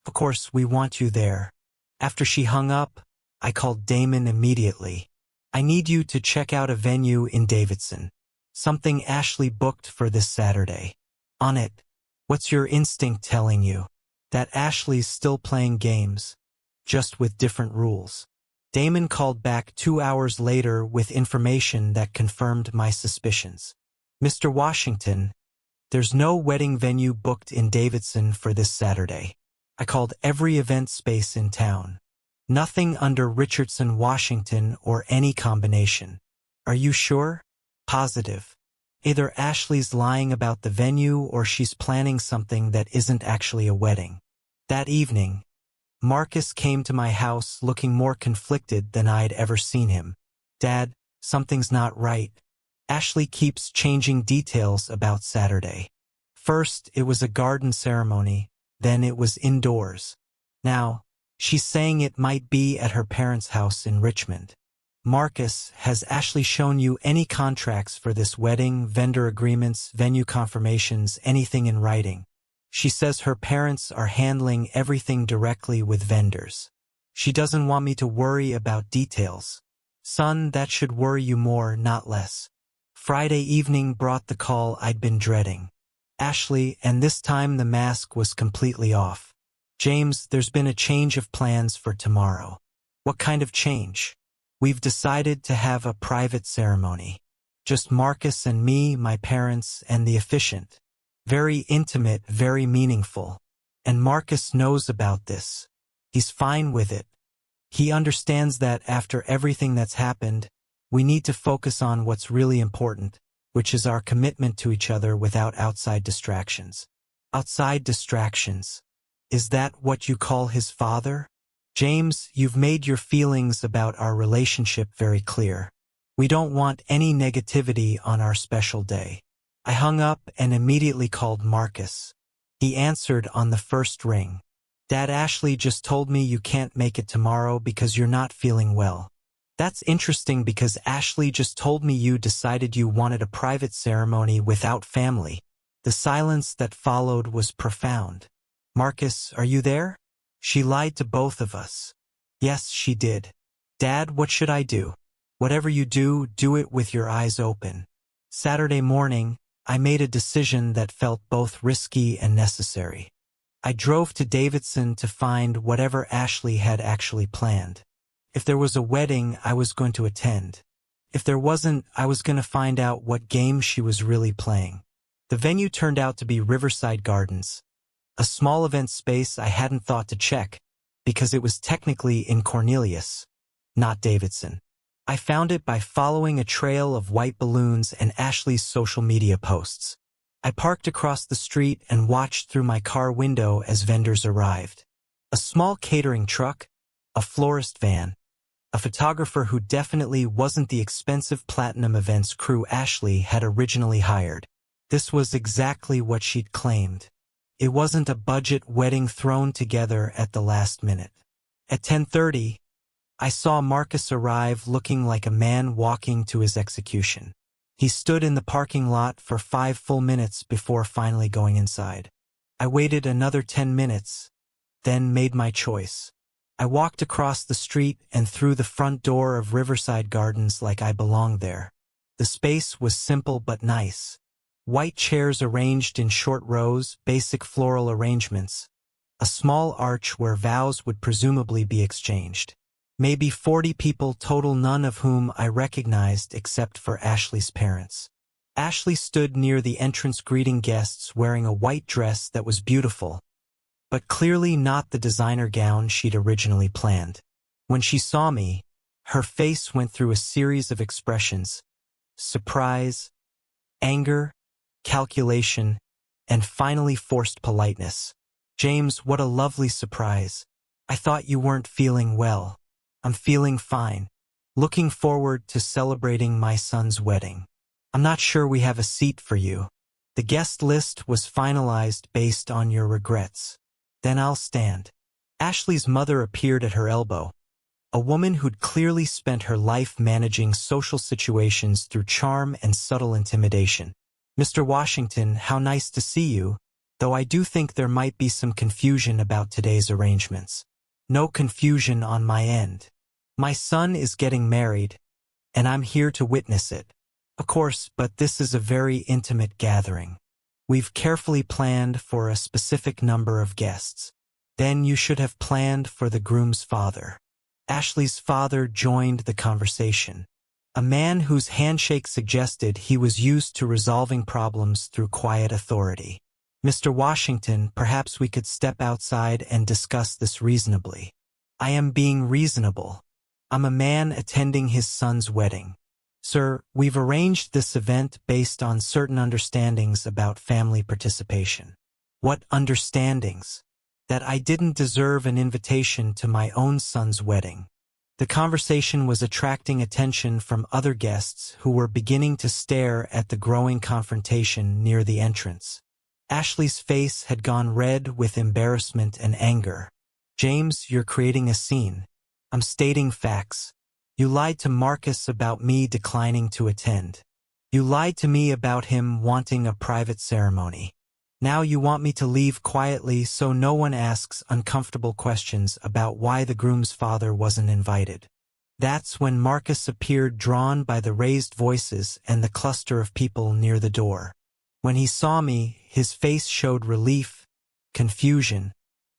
"Of course, we want you there." After she hung up, I called Damon immediately. "I need you to check out a venue in Davidson. Something Ashley booked for this Saturday." "On it." "What's your instinct telling you?" "That Ashley's still playing games, just with different rules." Damon called back 2 hours later with information that confirmed my suspicions. "Mr. Washington, there's no wedding venue booked in Davidson for this Saturday. I called every event space in town. Nothing under Richardson, Washington, or any combination." "Are you sure?" "Positive. Either Ashley's lying about the venue or she's planning something that isn't actually a wedding." That evening, Marcus came to my house looking more conflicted than I'd ever seen him. "Dad, something's not right. Ashley keeps changing details about Saturday. First, it was a garden ceremony, then it was indoors. Now, she's saying it might be at her parents' house in Richmond." "Marcus, has Ashley shown you any contracts for this wedding, vendor agreements, venue confirmations, anything in writing?" "She says her parents are handling everything directly with vendors. She doesn't want me to worry about details." "Son, that should worry you more, not less." Friday evening brought the call I'd been dreading. "Ashley," and this time the mask was completely off. "James, there's been a change of plans for tomorrow." "What kind of change?" "We've decided to have a private ceremony. Just Marcus and me, my parents, and the officiant. Very intimate, very meaningful. And Marcus knows about this. He's fine with it. He understands that after everything that's happened, we need to focus on what's really important, which is our commitment to each other without outside distractions." "Outside distractions? Is that what you call his father?" "James, you've made your feelings about our relationship very clear. We don't want any negativity on our special day." I hung up and immediately called Marcus. He answered on the first ring. "Dad, Ashley just told me you can't make it tomorrow because you're not feeling well." "That's interesting because Ashley just told me you decided you wanted a private ceremony without family." The silence that followed was profound. "Marcus, are you there?" "She lied to both of us." "Yes, she did." "Dad, what should I do?" "Whatever you do, do it with your eyes open." Saturday morning, I made a decision that felt both risky and necessary. I drove to Davidson to find whatever Ashley had actually planned. If there was a wedding, I was going to attend. If there wasn't, I was going to find out what game she was really playing. The venue turned out to be Riverside Gardens, a small event space I hadn't thought to check, because it was technically in Cornelius, not Davidson. I found it by following a trail of white balloons and Ashley's social media posts. I parked across the street and watched through my car window as vendors arrived. A small catering truck, a florist van, a photographer who definitely wasn't the expensive Platinum Events crew Ashley had originally hired. This was exactly what she'd claimed. It wasn't a budget wedding thrown together at the last minute. At 10:30, I saw Marcus arrive looking like a man walking to his execution. He stood in the parking lot for 5 full minutes before finally going inside. I waited another 10 minutes, then made my choice. I walked across the street and through the front door of Riverside Gardens like I belonged there. The space was simple but nice. White chairs arranged in short rows, basic floral arrangements. A small arch where vows would presumably be exchanged. Maybe 40 people total, none of whom I recognized except for Ashley's parents. Ashley stood near the entrance greeting guests wearing a white dress that was beautiful, but clearly not the designer gown she'd originally planned. When she saw me, her face went through a series of expressions: surprise, anger, calculation, and finally forced politeness. "James, what a lovely surprise. I thought you weren't feeling well." "I'm feeling fine. Looking forward to celebrating my son's wedding. I'm not sure we have a seat for you. The guest list was finalized based on your regrets." "Then I'll stand." Ashley's mother appeared at her elbow, a woman who'd clearly spent her life managing social situations through charm and subtle intimidation. "Mr. Washington, how nice to see you, though I do think there might be some confusion about today's arrangements." "No confusion on my end. My son is getting married, and I'm here to witness it." "Of course, but this is a very intimate gathering. We've carefully planned for a specific number of guests." "Then you should have planned for the groom's father." Ashley's father joined the conversation, a man whose handshake suggested he was used to resolving problems through quiet authority. "Mr. Washington, perhaps we could step outside and discuss this reasonably." "I am being reasonable. I'm a man attending his son's wedding. Sir, we've arranged this event based on certain understandings about family participation." "What understandings?" "That I didn't deserve an invitation to my own son's wedding." The conversation was attracting attention from other guests who were beginning to stare at the growing confrontation near the entrance. Ashley's face had gone red with embarrassment and anger. "James, you're creating a scene. I'm stating facts. You lied to Marcus about me declining to attend. You lied to me about him wanting a private ceremony. Now you want me to leave quietly so no one asks uncomfortable questions about why the groom's father wasn't invited." That's when Marcus appeared, drawn by the raised voices and the cluster of people near the door. When he saw me, his face showed relief, confusion,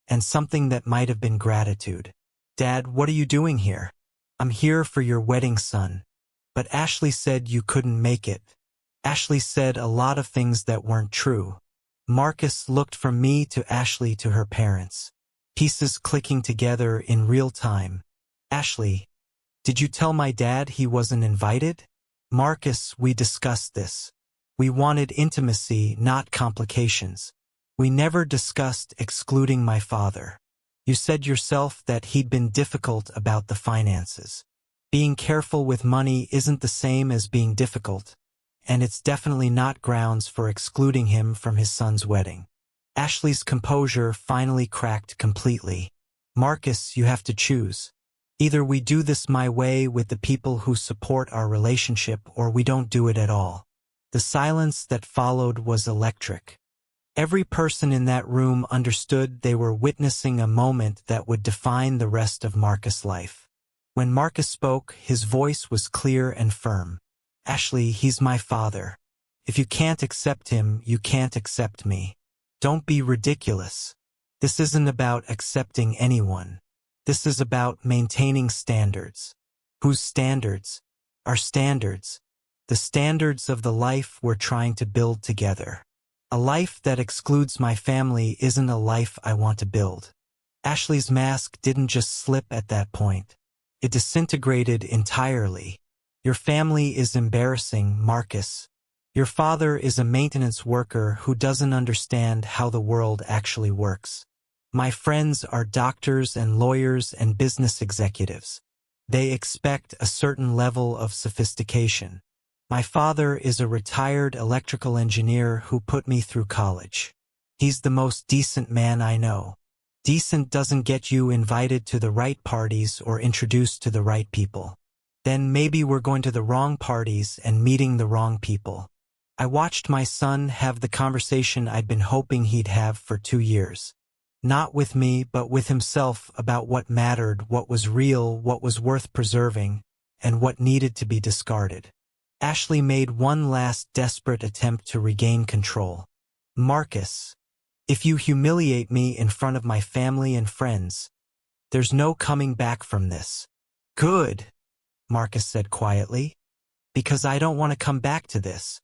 and something that might have been gratitude. "Dad, what are you doing here?" "I'm here for your wedding, son." "But Ashley said you couldn't make it." "Ashley said a lot of things that weren't true." Marcus looked from me to Ashley to her parents, pieces clicking together in real time. "Ashley, did you tell my dad he wasn't invited?" "Marcus, we discussed this. We wanted intimacy, not complications. We never discussed excluding my father. You said yourself that he'd been difficult about the finances. Being careful with money isn't the same as being difficult, and it's definitely not grounds for excluding him from his son's wedding." Ashley's composure finally cracked completely. "Marcus, you have to choose. Either we do this my way with the people who support our relationship, or we don't do it at all." The silence that followed was electric. Every person in that room understood they were witnessing a moment that would define the rest of Marcus' life. When Marcus spoke, his voice was clear and firm. "Ashley, he's my father. If you can't accept him, you can't accept me. Don't be ridiculous. This isn't about accepting anyone. This is about maintaining standards." "Whose standards?" "Our standards. The standards of the life we're trying to build together. A life that excludes my family isn't a life I want to build." Ashley's mask didn't just slip at that point. It disintegrated entirely. Your family is embarrassing, Marcus. Your father is a maintenance worker who doesn't understand how the world actually works. My friends are doctors and lawyers and business executives. They expect a certain level of sophistication. My father is a retired electrical engineer who put me through college. He's the most decent man I know. Decent doesn't get you invited to the right parties or introduced to the right people. Then maybe we're going to the wrong parties and meeting the wrong people. I watched my son have the conversation I'd been hoping he'd have for 2 years. Not with me, but with himself about what mattered, what was real, what was worth preserving, and what needed to be discarded. Ashley made one last desperate attempt to regain control. Marcus, if you humiliate me in front of my family and friends, there's no coming back from this. Good, Marcus said quietly, because I don't want to come back to this.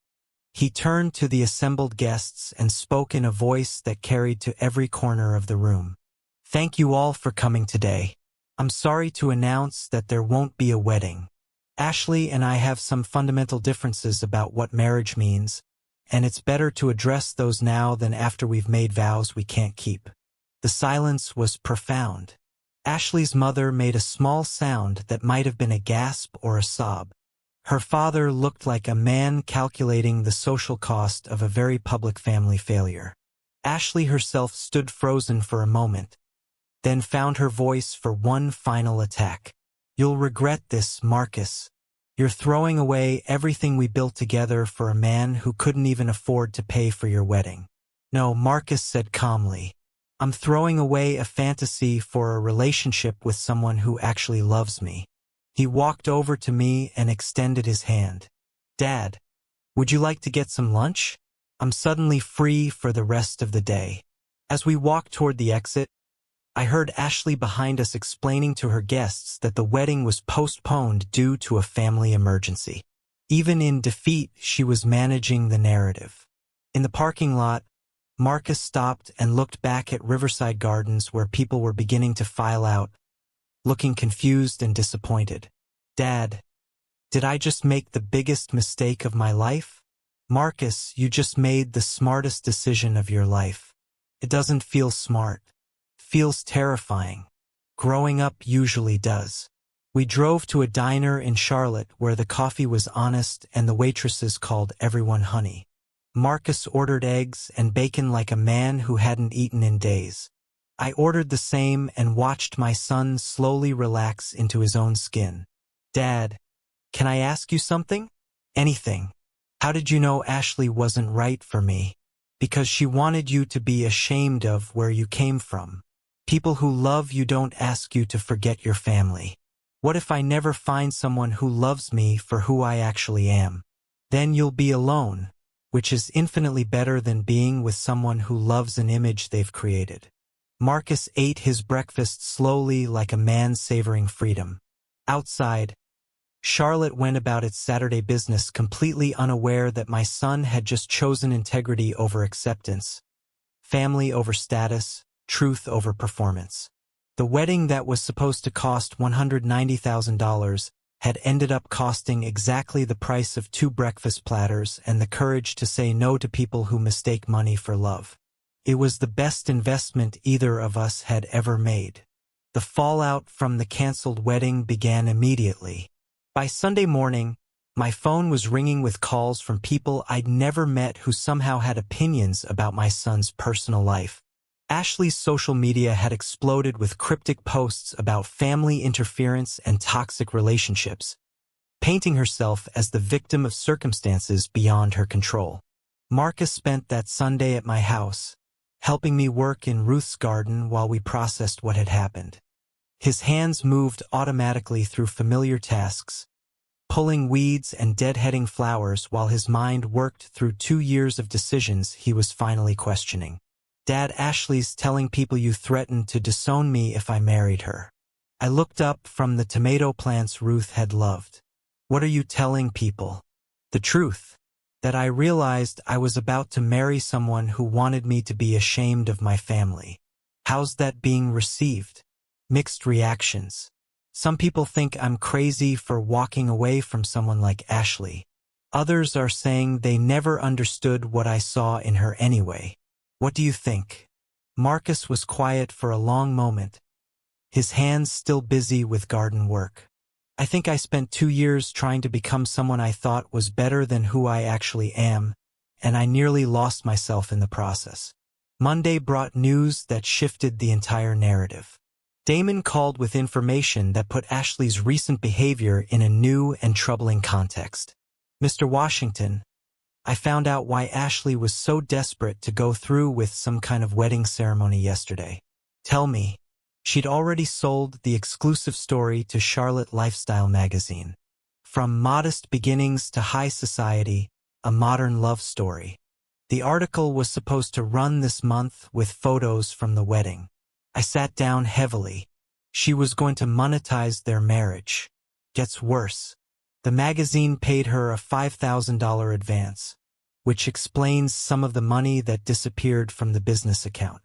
He turned to the assembled guests and spoke in a voice that carried to every corner of the room. Thank you all for coming today. I'm sorry to announce that there won't be a wedding. Ashley and I have some fundamental differences about what marriage means, and it's better to address those now than after we've made vows we can't keep. The silence was profound. Ashley's mother made a small sound that might have been a gasp or a sob. Her father looked like a man calculating the social cost of a very public family failure. Ashley herself stood frozen for a moment, then found her voice for one final attack. You'll regret this, Marcus. You're throwing away everything we built together for a man who couldn't even afford to pay for your wedding. No, Marcus said calmly. I'm throwing away a fantasy for a relationship with someone who actually loves me. He walked over to me and extended his hand. Dad, would you like to get some lunch? I'm suddenly free for the rest of the day. As we walked toward the exit, I heard Ashley behind us explaining to her guests that the wedding was postponed due to a family emergency. Even in defeat, she was managing the narrative. In the parking lot, Marcus stopped and looked back at Riverside Gardens where people were beginning to file out, looking confused and disappointed. Dad, did I just make the biggest mistake of my life? Marcus, you just made the smartest decision of your life. It doesn't feel smart. It feels terrifying. Growing up usually does. We drove to a diner in Charlotte where the coffee was honest and the waitresses called everyone honey. Marcus ordered eggs and bacon like a man who hadn't eaten in days. I ordered the same and watched my son slowly relax into his own skin. Dad, can I ask you something? Anything. How did you know Ashley wasn't right for me? Because she wanted you to be ashamed of where you came from. People who love you don't ask you to forget your family. What if I never find someone who loves me for who I actually am? Then you'll be alone, which is infinitely better than being with someone who loves an image they've created. Marcus ate his breakfast slowly like a man savoring freedom. Outside, Charlotte went about its Saturday business completely unaware that my son had just chosen integrity over acceptance, family over status, truth over performance. The wedding that was supposed to cost $190,000 had ended up costing exactly the price of 2 breakfast platters and the courage to say no to people who mistake money for love. It was the best investment either of us had ever made. The fallout from the canceled wedding began immediately. By Sunday morning, my phone was ringing with calls from people I'd never met who somehow had opinions about my son's personal life. Ashley's social media had exploded with cryptic posts about family interference and toxic relationships, painting herself as the victim of circumstances beyond her control. Marcus spent that Sunday at my house, helping me work in Ruth's garden while we processed what had happened. His hands moved automatically through familiar tasks, pulling weeds and deadheading flowers while his mind worked through 2 years of decisions he was finally questioning. Dad, Ashley's telling people you threatened to disown me if I married her. I looked up from the tomato plants Ruth had loved. What are you telling people? The truth. That I realized I was about to marry someone who wanted me to be ashamed of my family. How's that being received? Mixed reactions. Some people think I'm crazy for walking away from someone like Ashley. Others are saying they never understood what I saw in her anyway. What do you think? Marcus was quiet for a long moment, his hands still busy with garden work. I think I spent 2 years trying to become someone I thought was better than who I actually am, and I nearly lost myself in the process. Monday brought news that shifted the entire narrative. Damon called with information that put Ashley's recent behavior in a new and troubling context. Mr. Washington, I found out why Ashley was so desperate to go through with some kind of wedding ceremony yesterday. Tell me. She'd already sold the exclusive story to Charlotte Lifestyle magazine. From modest beginnings to high society, a modern love story. The article was supposed to run this month with photos from the wedding. I sat down heavily. She was going to monetize their marriage. Gets worse. The magazine paid her a $5,000 advance, which explains some of the money that disappeared from the business account.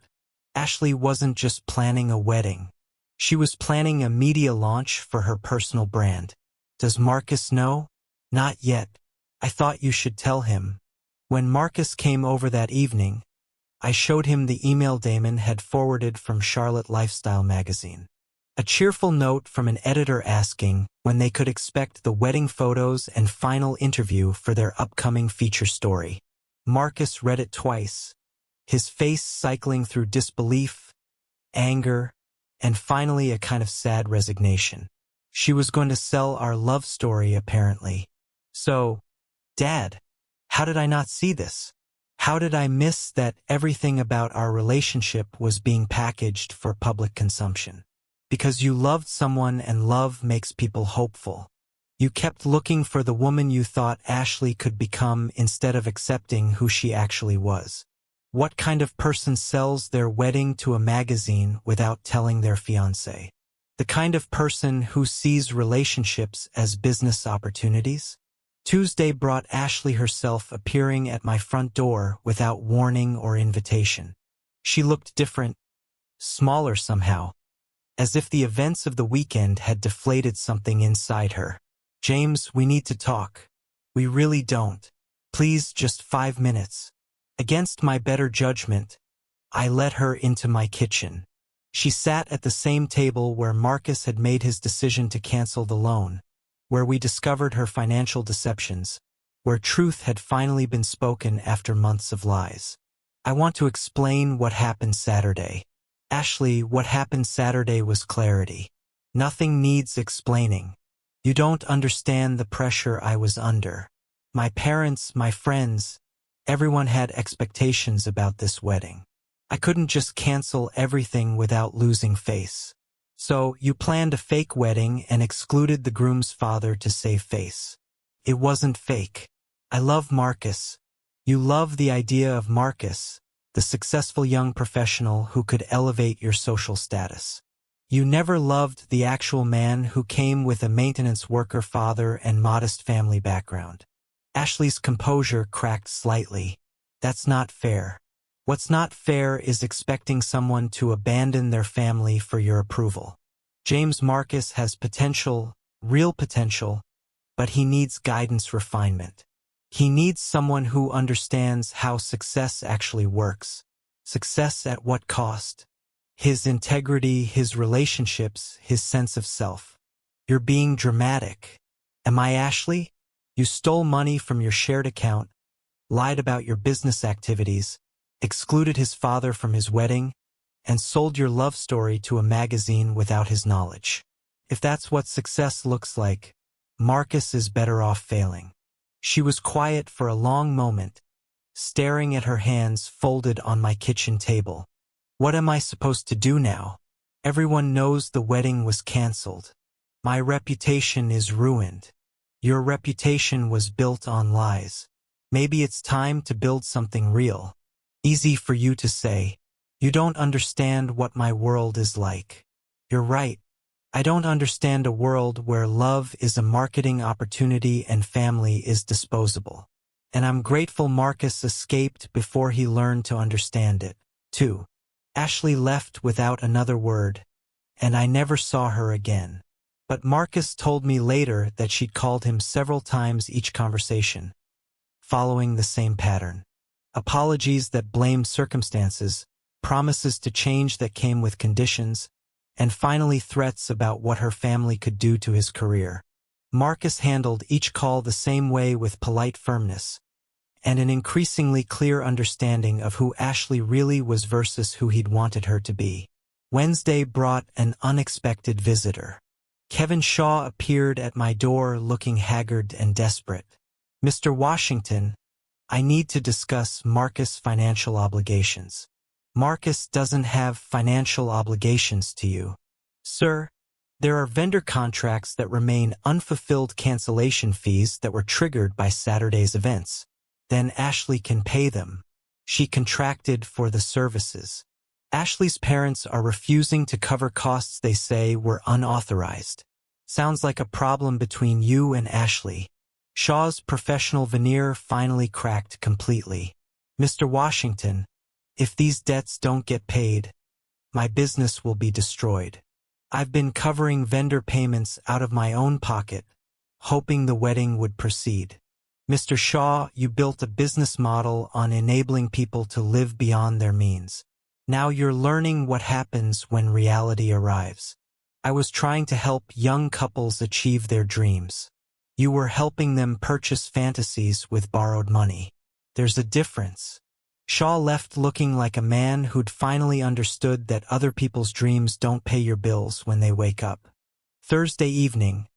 Ashley wasn't just planning a wedding. She was planning a media launch for her personal brand. Does Marcus know? Not yet. I thought you should tell him. When Marcus came over that evening, I showed him the email Damon had forwarded from Charlotte Lifestyle magazine. A cheerful note from an editor asking when they could expect the wedding photos and final interview for their upcoming feature story. Marcus read it twice, his face cycling through disbelief, anger, and finally a kind of sad resignation. She was going to sell our love story, apparently. So, Dad, how did I not see this? How did I miss that everything about our relationship was being packaged for public consumption? Because you loved someone and love makes people hopeful. You kept looking for the woman you thought Ashley could become instead of accepting who she actually was. What kind of person sells their wedding to a magazine without telling their fiancé? The kind of person who sees relationships as business opportunities? Tuesday brought Ashley herself appearing at my front door without warning or invitation. She looked different, smaller somehow, as if the events of the weekend had deflated something inside her. James, we need to talk. We really don't. Please, just 5 minutes. Against my better judgment, I let her into my kitchen. She sat at the same table where Marcus had made his decision to cancel the loan, where we discovered her financial deceptions, where truth had finally been spoken after months of lies. I want to explain what happened Saturday. Ashley, what happened Saturday was clarity. Nothing needs explaining. You don't understand the pressure I was under. My parents, my friends, everyone had expectations about this wedding. I couldn't just cancel everything without losing face. So, you planned a fake wedding and excluded the groom's father to save face. It wasn't fake. I love Marcus. You love the idea of Marcus, the successful young professional who could elevate your social status. You never loved the actual man who came with a maintenance worker father and modest family background. Ashley's composure cracked slightly. That's not fair. What's not fair is expecting someone to abandon their family for your approval. James Marcus has potential, real potential, but he needs guidance, refinement. He needs someone who understands how success actually works. Success at what cost? His integrity, his relationships, his sense of self. You're being dramatic. Am I Ashley? You stole money from your shared account, lied about your business activities, excluded his father from his wedding, and sold your love story to a magazine without his knowledge. If that's what success looks like, Marcus is better off failing. She was quiet for a long moment, staring at her hands folded on my kitchen table. What am I supposed to do now? Everyone knows the wedding was canceled. My reputation is ruined. Your reputation was built on lies. Maybe it's time to build something real. Easy for you to say. You don't understand what my world is like. You're right. I don't understand a world where love is a marketing opportunity and family is disposable. And I'm grateful Marcus escaped before he learned to understand it, too. Ashley left without another word, and I never saw her again. But Marcus told me later that she'd called him several times each conversation, following the same pattern. Apologies that blamed circumstances, promises to change that came with conditions, and finally threats about what her family could do to his career. Marcus handled each call the same way with polite firmness, and an increasingly clear understanding of who Ashley really was versus who he'd wanted her to be. Wednesday brought an unexpected visitor. Kevin Shaw appeared at my door looking haggard and desperate. "Mr. Washington, I need to discuss Marcus' financial obligations." "Marcus doesn't have financial obligations to you, sir. There are vendor contracts that remain unfulfilled, cancellation fees that were triggered by Saturday's events. Then Ashley can pay them. She contracted for the services. Ashley's parents are refusing to cover costs they say were unauthorized. Sounds like a problem between you and Ashley." Shaw's professional veneer finally cracked completely. "Mr. Washington, if these debts don't get paid, my business will be destroyed. I've been covering vendor payments out of my own pocket, hoping the wedding would proceed. Mr. Shaw, you built a business model on enabling people to live beyond their means. Now you're learning what happens when reality arrives. I was trying to help young couples achieve their dreams. You were helping them purchase fantasies with borrowed money. There's a difference." Shaw left looking like a man who'd finally understood that other people's dreams don't pay your bills when they wake up. Thursday evening,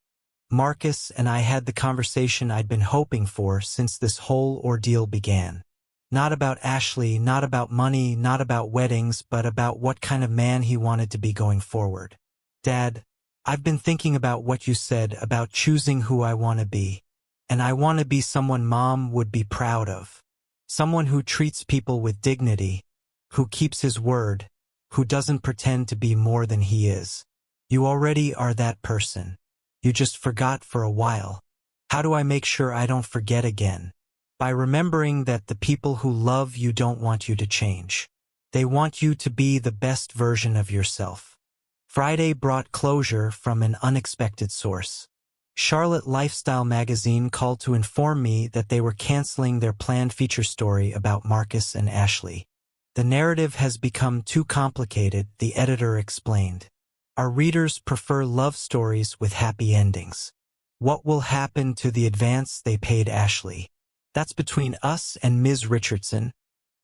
Marcus and I had the conversation I'd been hoping for since this whole ordeal began. Not about Ashley, not about money, not about weddings, but about what kind of man he wanted to be going forward. "Dad, I've been thinking about what you said about choosing who I want to be. And I want to be someone Mom would be proud of. Someone who treats people with dignity, who keeps his word, who doesn't pretend to be more than he is. You already are that person. You just forgot for a while. How do I make sure I don't forget again? By remembering that the people who love you don't want you to change. They want you to be the best version of yourself." Friday brought closure from an unexpected source. Charlotte Lifestyle magazine called to inform me that they were canceling their planned feature story about Marcus and Ashley. "The narrative has become too complicated," the editor explained. "Our readers prefer love stories with happy endings. What will happen to the advance they paid Ashley? That's between us and Ms. Richardson,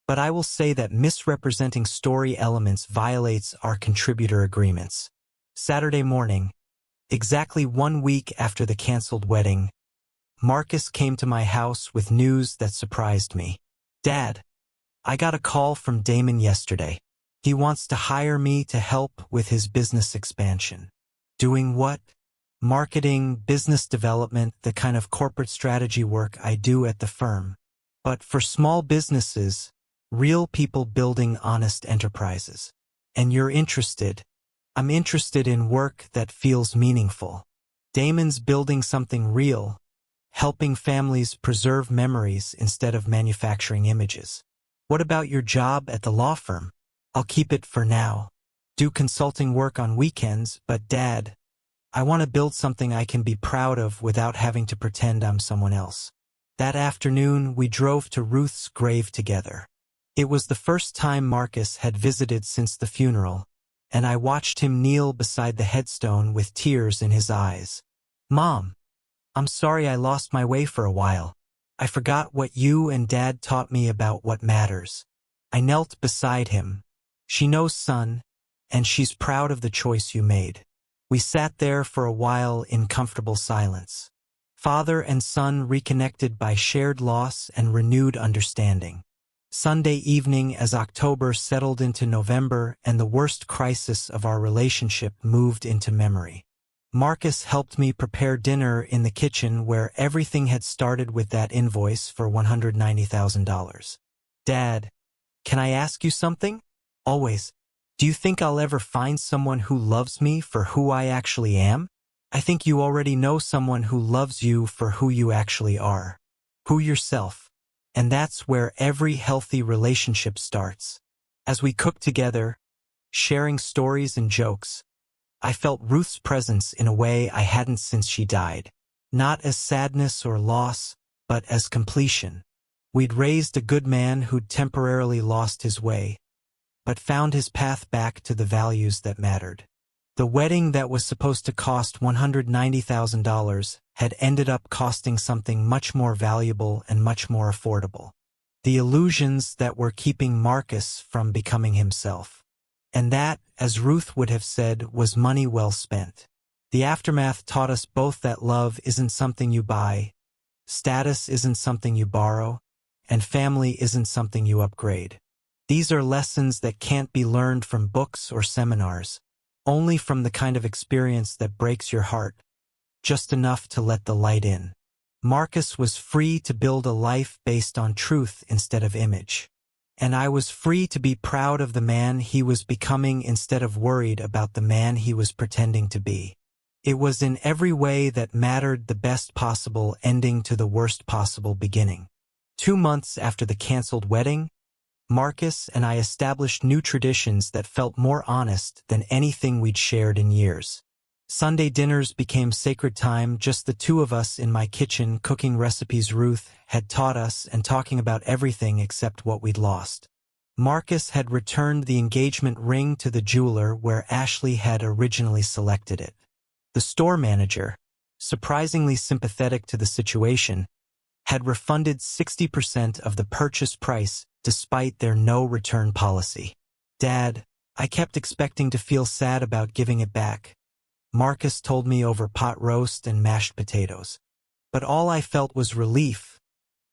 but I will say that misrepresenting story elements violates our contributor agreements." Saturday morning, exactly 1 week after the canceled wedding, Marcus came to my house with news that surprised me. "Dad, I got a call from Damon yesterday. He wants to hire me to help with his business expansion." "Doing what?" "Marketing, business development, the kind of corporate strategy work I do at the firm. But for small businesses, real people building honest enterprises. And you're interested. I'm interested in work that feels meaningful. Damon's building something real, helping families preserve memories instead of manufacturing images." "What about your job at the law firm?" "I'll keep it for now. Do consulting work on weekends, but Dad, I want to build something I can be proud of without having to pretend I'm someone else." That afternoon, we drove to Ruth's grave together. It was the first time Marcus had visited since the funeral, and I watched him kneel beside the headstone with tears in his eyes. "Mom, I'm sorry I lost my way for a while. I forgot what you and Dad taught me about what matters." I knelt beside him. "She knows, son, and she's proud of the choice you made." We sat there for a while in comfortable silence. Father and son reconnected by shared loss and renewed understanding. Sunday evening, as October settled into November and the worst crisis of our relationship moved into memory, Marcus helped me prepare dinner in the kitchen where everything had started with that invoice for $190,000. "Dad, can I ask you something?" "Always." "Do you think I'll ever find someone who loves me for who I actually am?" "I think you already know someone who loves you for who you actually are. Who yourself. And that's where every healthy relationship starts. As we cooked together, sharing stories and jokes, I felt Ruth's presence in a way I hadn't since she died. Not as sadness or loss, but as completion. We'd raised a good man who'd temporarily lost his way, but found his path back to the values that mattered. The wedding that was supposed to cost $190,000 had ended up costing something much more valuable and much more affordable. The illusions that were keeping Marcus from becoming himself. And that, as Ruth would have said, was money well spent. The aftermath taught us both that love isn't something you buy, status isn't something you borrow, and family isn't something you upgrade. These are lessons that can't be learned from books or seminars, only from the kind of experience that breaks your heart, just enough to let the light in. Marcus was free to build a life based on truth instead of image. And I was free to be proud of the man he was becoming instead of worried about the man he was pretending to be. It was in every way that mattered the best possible ending to the worst possible beginning. 2 months after the canceled wedding, Marcus and I established new traditions that felt more honest than anything we'd shared in years. Sunday dinners became sacred time, just the two of us in my kitchen cooking recipes Ruth had taught us and talking about everything except what we'd lost. Marcus had returned the engagement ring to the jeweler where Ashley had originally selected it. The store manager, surprisingly sympathetic to the situation, had refunded 60% of the purchase price despite their no-return policy. "Dad, I kept expecting to feel sad about giving it back," Marcus told me over pot roast and mashed potatoes. But all I felt was relief,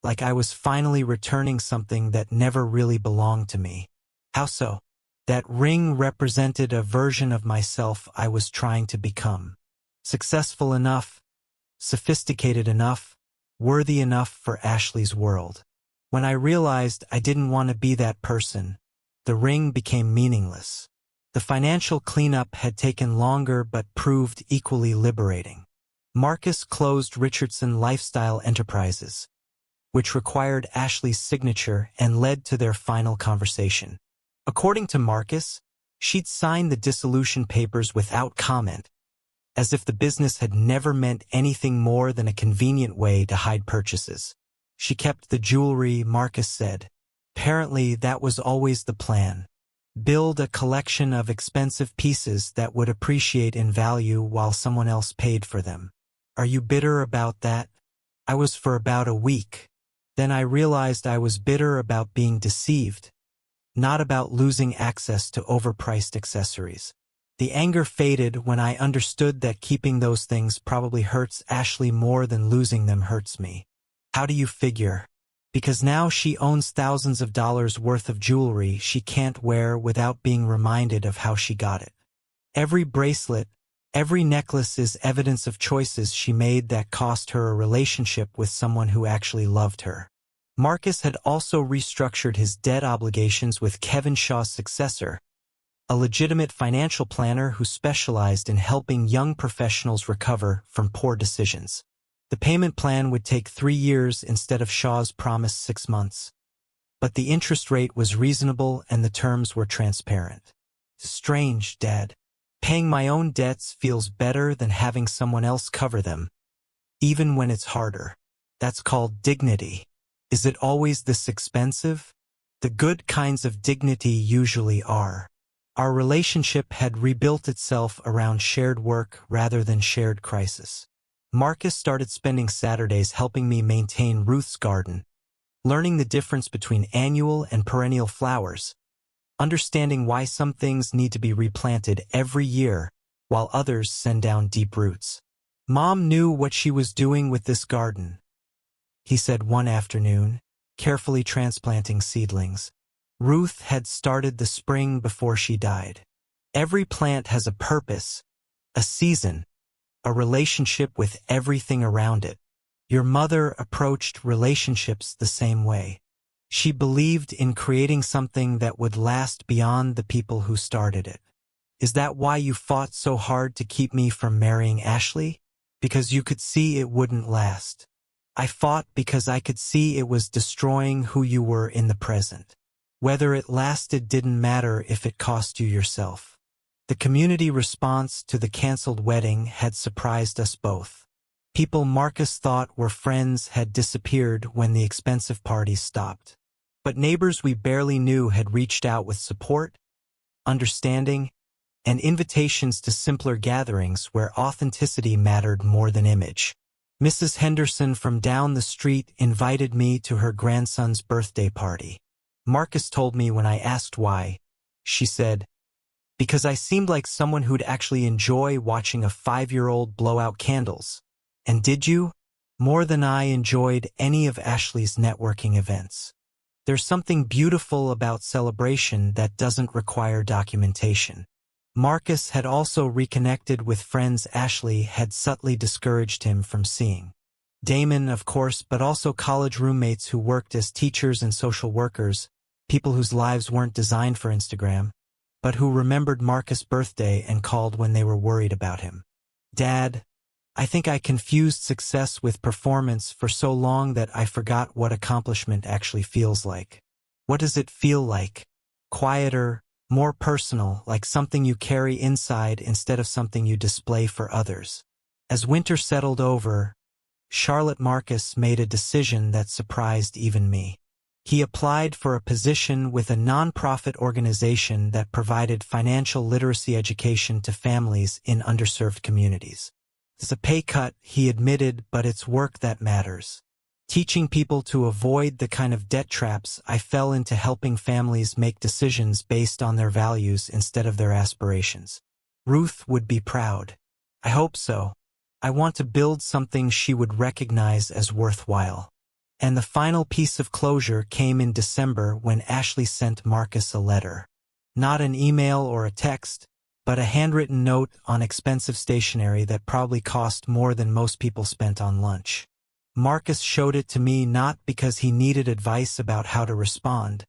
like I was finally returning something that never really belonged to me. How so? That ring represented a version of myself I was trying to become. Successful enough, sophisticated enough, worthy enough for Ashley's world. When I realized I didn't want to be that person, the ring became meaningless. The financial cleanup had taken longer but proved equally liberating. Marcus closed Richardson Lifestyle Enterprises, which required Ashley's signature and led to their final conversation. According to Marcus, she'd signed the dissolution papers without comment, as if the business had never meant anything more than a convenient way to hide purchases. She kept the jewelry, Marcus said. Apparently, that was always the plan. Build a collection of expensive pieces that would appreciate in value while someone else paid for them. Are you bitter about that? I was for about a week. Then I realized I was bitter about being deceived, not about losing access to overpriced accessories. The anger faded when I understood that keeping those things probably hurts Ashley more than losing them hurts me. How do you figure? Because now she owns thousands of dollars worth of jewelry she can't wear without being reminded of how she got it. Every bracelet, every necklace is evidence of choices she made that cost her a relationship with someone who actually loved her. Marcus had also restructured his debt obligations with Kevin Shaw's successor, a legitimate financial planner who specialized in helping young professionals recover from poor decisions. The payment plan would take 3 years instead of Shaw's promised 6 months. But the interest rate was reasonable and the terms were transparent. Strange, Dad. Paying my own debts feels better than having someone else cover them, even when it's harder. That's called dignity. Is it always this expensive? The good kinds of dignity usually are. Our relationship had rebuilt itself around shared work rather than shared crisis. Marcus started spending Saturdays helping me maintain Ruth's garden, learning the difference between annual and perennial flowers, understanding why some things need to be replanted every year while others send down deep roots. "Mom knew what she was doing with this garden," he said one afternoon, carefully transplanting seedlings. Ruth had started the spring before she died. Every plant has a purpose, a season, a relationship with everything around it. Your mother approached relationships the same way. She believed in creating something that would last beyond the people who started it. Is that why you fought so hard to keep me from marrying Ashley? Because you could see it wouldn't last. I fought because I could see it was destroying who you were in the present. Whether it lasted didn't matter if it cost you yourself. The community response to the canceled wedding had surprised us both. People Marcus thought were friends had disappeared when the expensive parties stopped. But neighbors we barely knew had reached out with support, understanding, and invitations to simpler gatherings where authenticity mattered more than image. Mrs. Henderson from down the street invited me to her grandson's birthday party. Marcus told me when I asked why. She said, "Because I seemed like someone who'd actually enjoy watching a 5-year-old blow out candles." And did you? More than I enjoyed any of Ashley's networking events. There's something beautiful about celebration that doesn't require documentation. Marcus had also reconnected with friends Ashley had subtly discouraged him from seeing. Damon, of course, but also college roommates who worked as teachers and social workers, people whose lives weren't designed for Instagram, but who remembered Marcus' birthday and called when they were worried about him. "Dad, I think I confused success with performance for so long that I forgot what accomplishment actually feels like. What does it feel like? Quieter, more personal, like something you carry inside instead of something you display for others." As winter settled over, Charlotte Marcus made a decision that surprised even me. He applied for a position with a nonprofit organization that provided financial literacy education to families in underserved communities. It's a pay cut, he admitted, but it's work that matters. Teaching people to avoid the kind of debt traps I fell into, helping families make decisions based on their values instead of their aspirations. Ruth would be proud. I hope so. I want to build something she would recognize as worthwhile. And the final piece of closure came in December when Ashley sent Marcus a letter. Not an email or a text, but a handwritten note on expensive stationery that probably cost more than most people spent on lunch. Marcus showed it to me not because he needed advice about how to respond,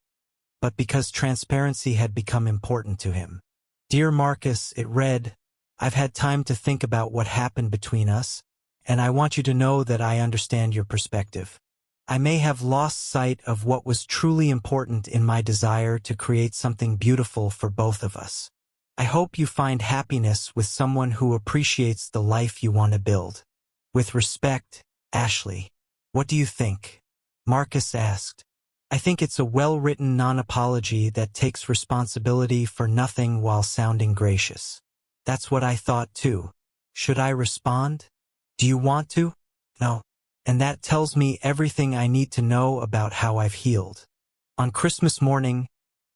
but because transparency had become important to him. "Dear Marcus," it read, "I've had time to think about what happened between us, and I want you to know that I understand your perspective. I may have lost sight of what was truly important in my desire to create something beautiful for both of us. I hope you find happiness with someone who appreciates the life you want to build. With respect, Ashley." "What do you think?" Marcus asked. "I think it's a well-written non-apology that takes responsibility for nothing while sounding gracious." "That's what I thought too. Should I respond? Do you want to?" "No. And that tells me everything I need to know about how I've healed." On Christmas morning,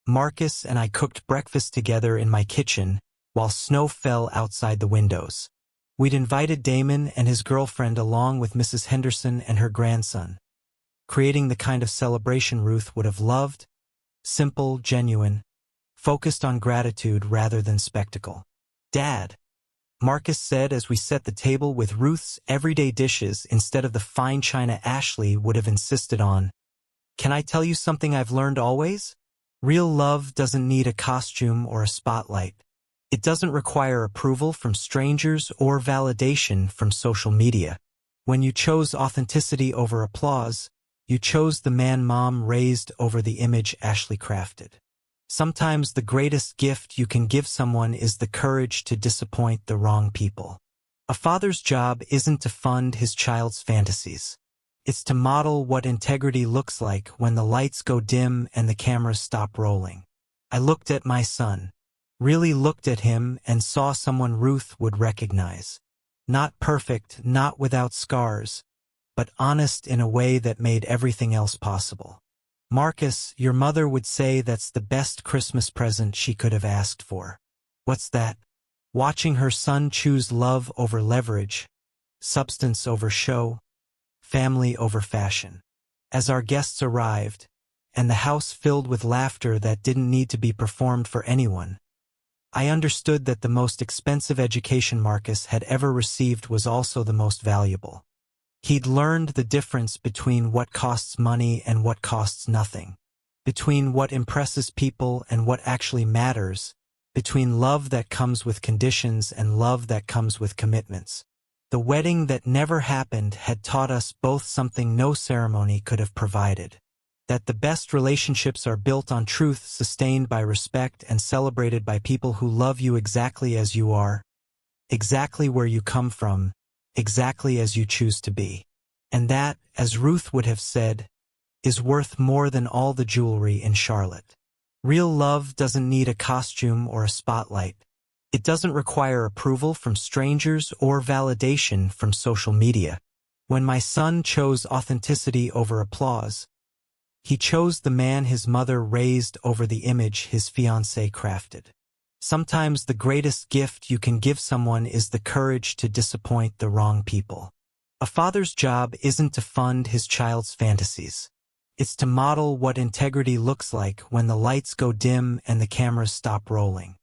Marcus and I cooked breakfast together in my kitchen while snow fell outside the windows. We'd invited Damon and his girlfriend along with Mrs. Henderson and her grandson, creating the kind of celebration Ruth would have loved: simple, genuine, focused on gratitude rather than spectacle. "Dad," Marcus said as we set the table with Ruth's everyday dishes instead of the fine china Ashley would have insisted on, "can I tell you something I've learned always? Real love doesn't need a costume or a spotlight. It doesn't require approval from strangers or validation from social media. When you chose authenticity over applause, you chose the man Mom raised over the image Ashley crafted. Sometimes the greatest gift you can give someone is the courage to disappoint the wrong people. A father's job isn't to fund his child's fantasies. It's to model what integrity looks like when the lights go dim and the cameras stop rolling." I looked at my son, really looked at him, and saw someone Ruth would recognize. Not perfect, not without scars, but honest in a way that made everything else possible. "Marcus, your mother would say that's the best Christmas present she could have asked for." "What's that?" Watching her son choose love over leverage, substance over show, family over fashion. As our guests arrived, and the house filled with laughter that didn't need to be performed for anyone, I understood that the most expensive education Marcus had ever received was also the most valuable. He'd learned the difference between what costs money and what costs nothing, between what impresses people and what actually matters, between love that comes with conditions and love that comes with commitments. The wedding that never happened had taught us both something no ceremony could have provided: that the best relationships are built on truth, sustained by respect, and celebrated by people who love you exactly as you are, exactly where you come from, exactly as you choose to be. And that, as Ruth would have said, is worth more than all the jewelry in Charlotte. Real love doesn't need a costume or a spotlight. It doesn't require approval from strangers or validation from social media. When my son chose authenticity over applause, he chose the man his mother raised over the image his fiancé crafted. Sometimes the greatest gift you can give someone is the courage to disappoint the wrong people. A father's job isn't to fund his child's fantasies. It's to model what integrity looks like when the lights go dim and the cameras stop rolling.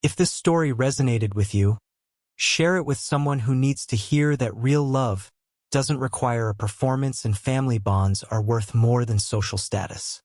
If this story resonated with you, share it with someone who needs to hear that real love doesn't require a performance and family bonds are worth more than social status.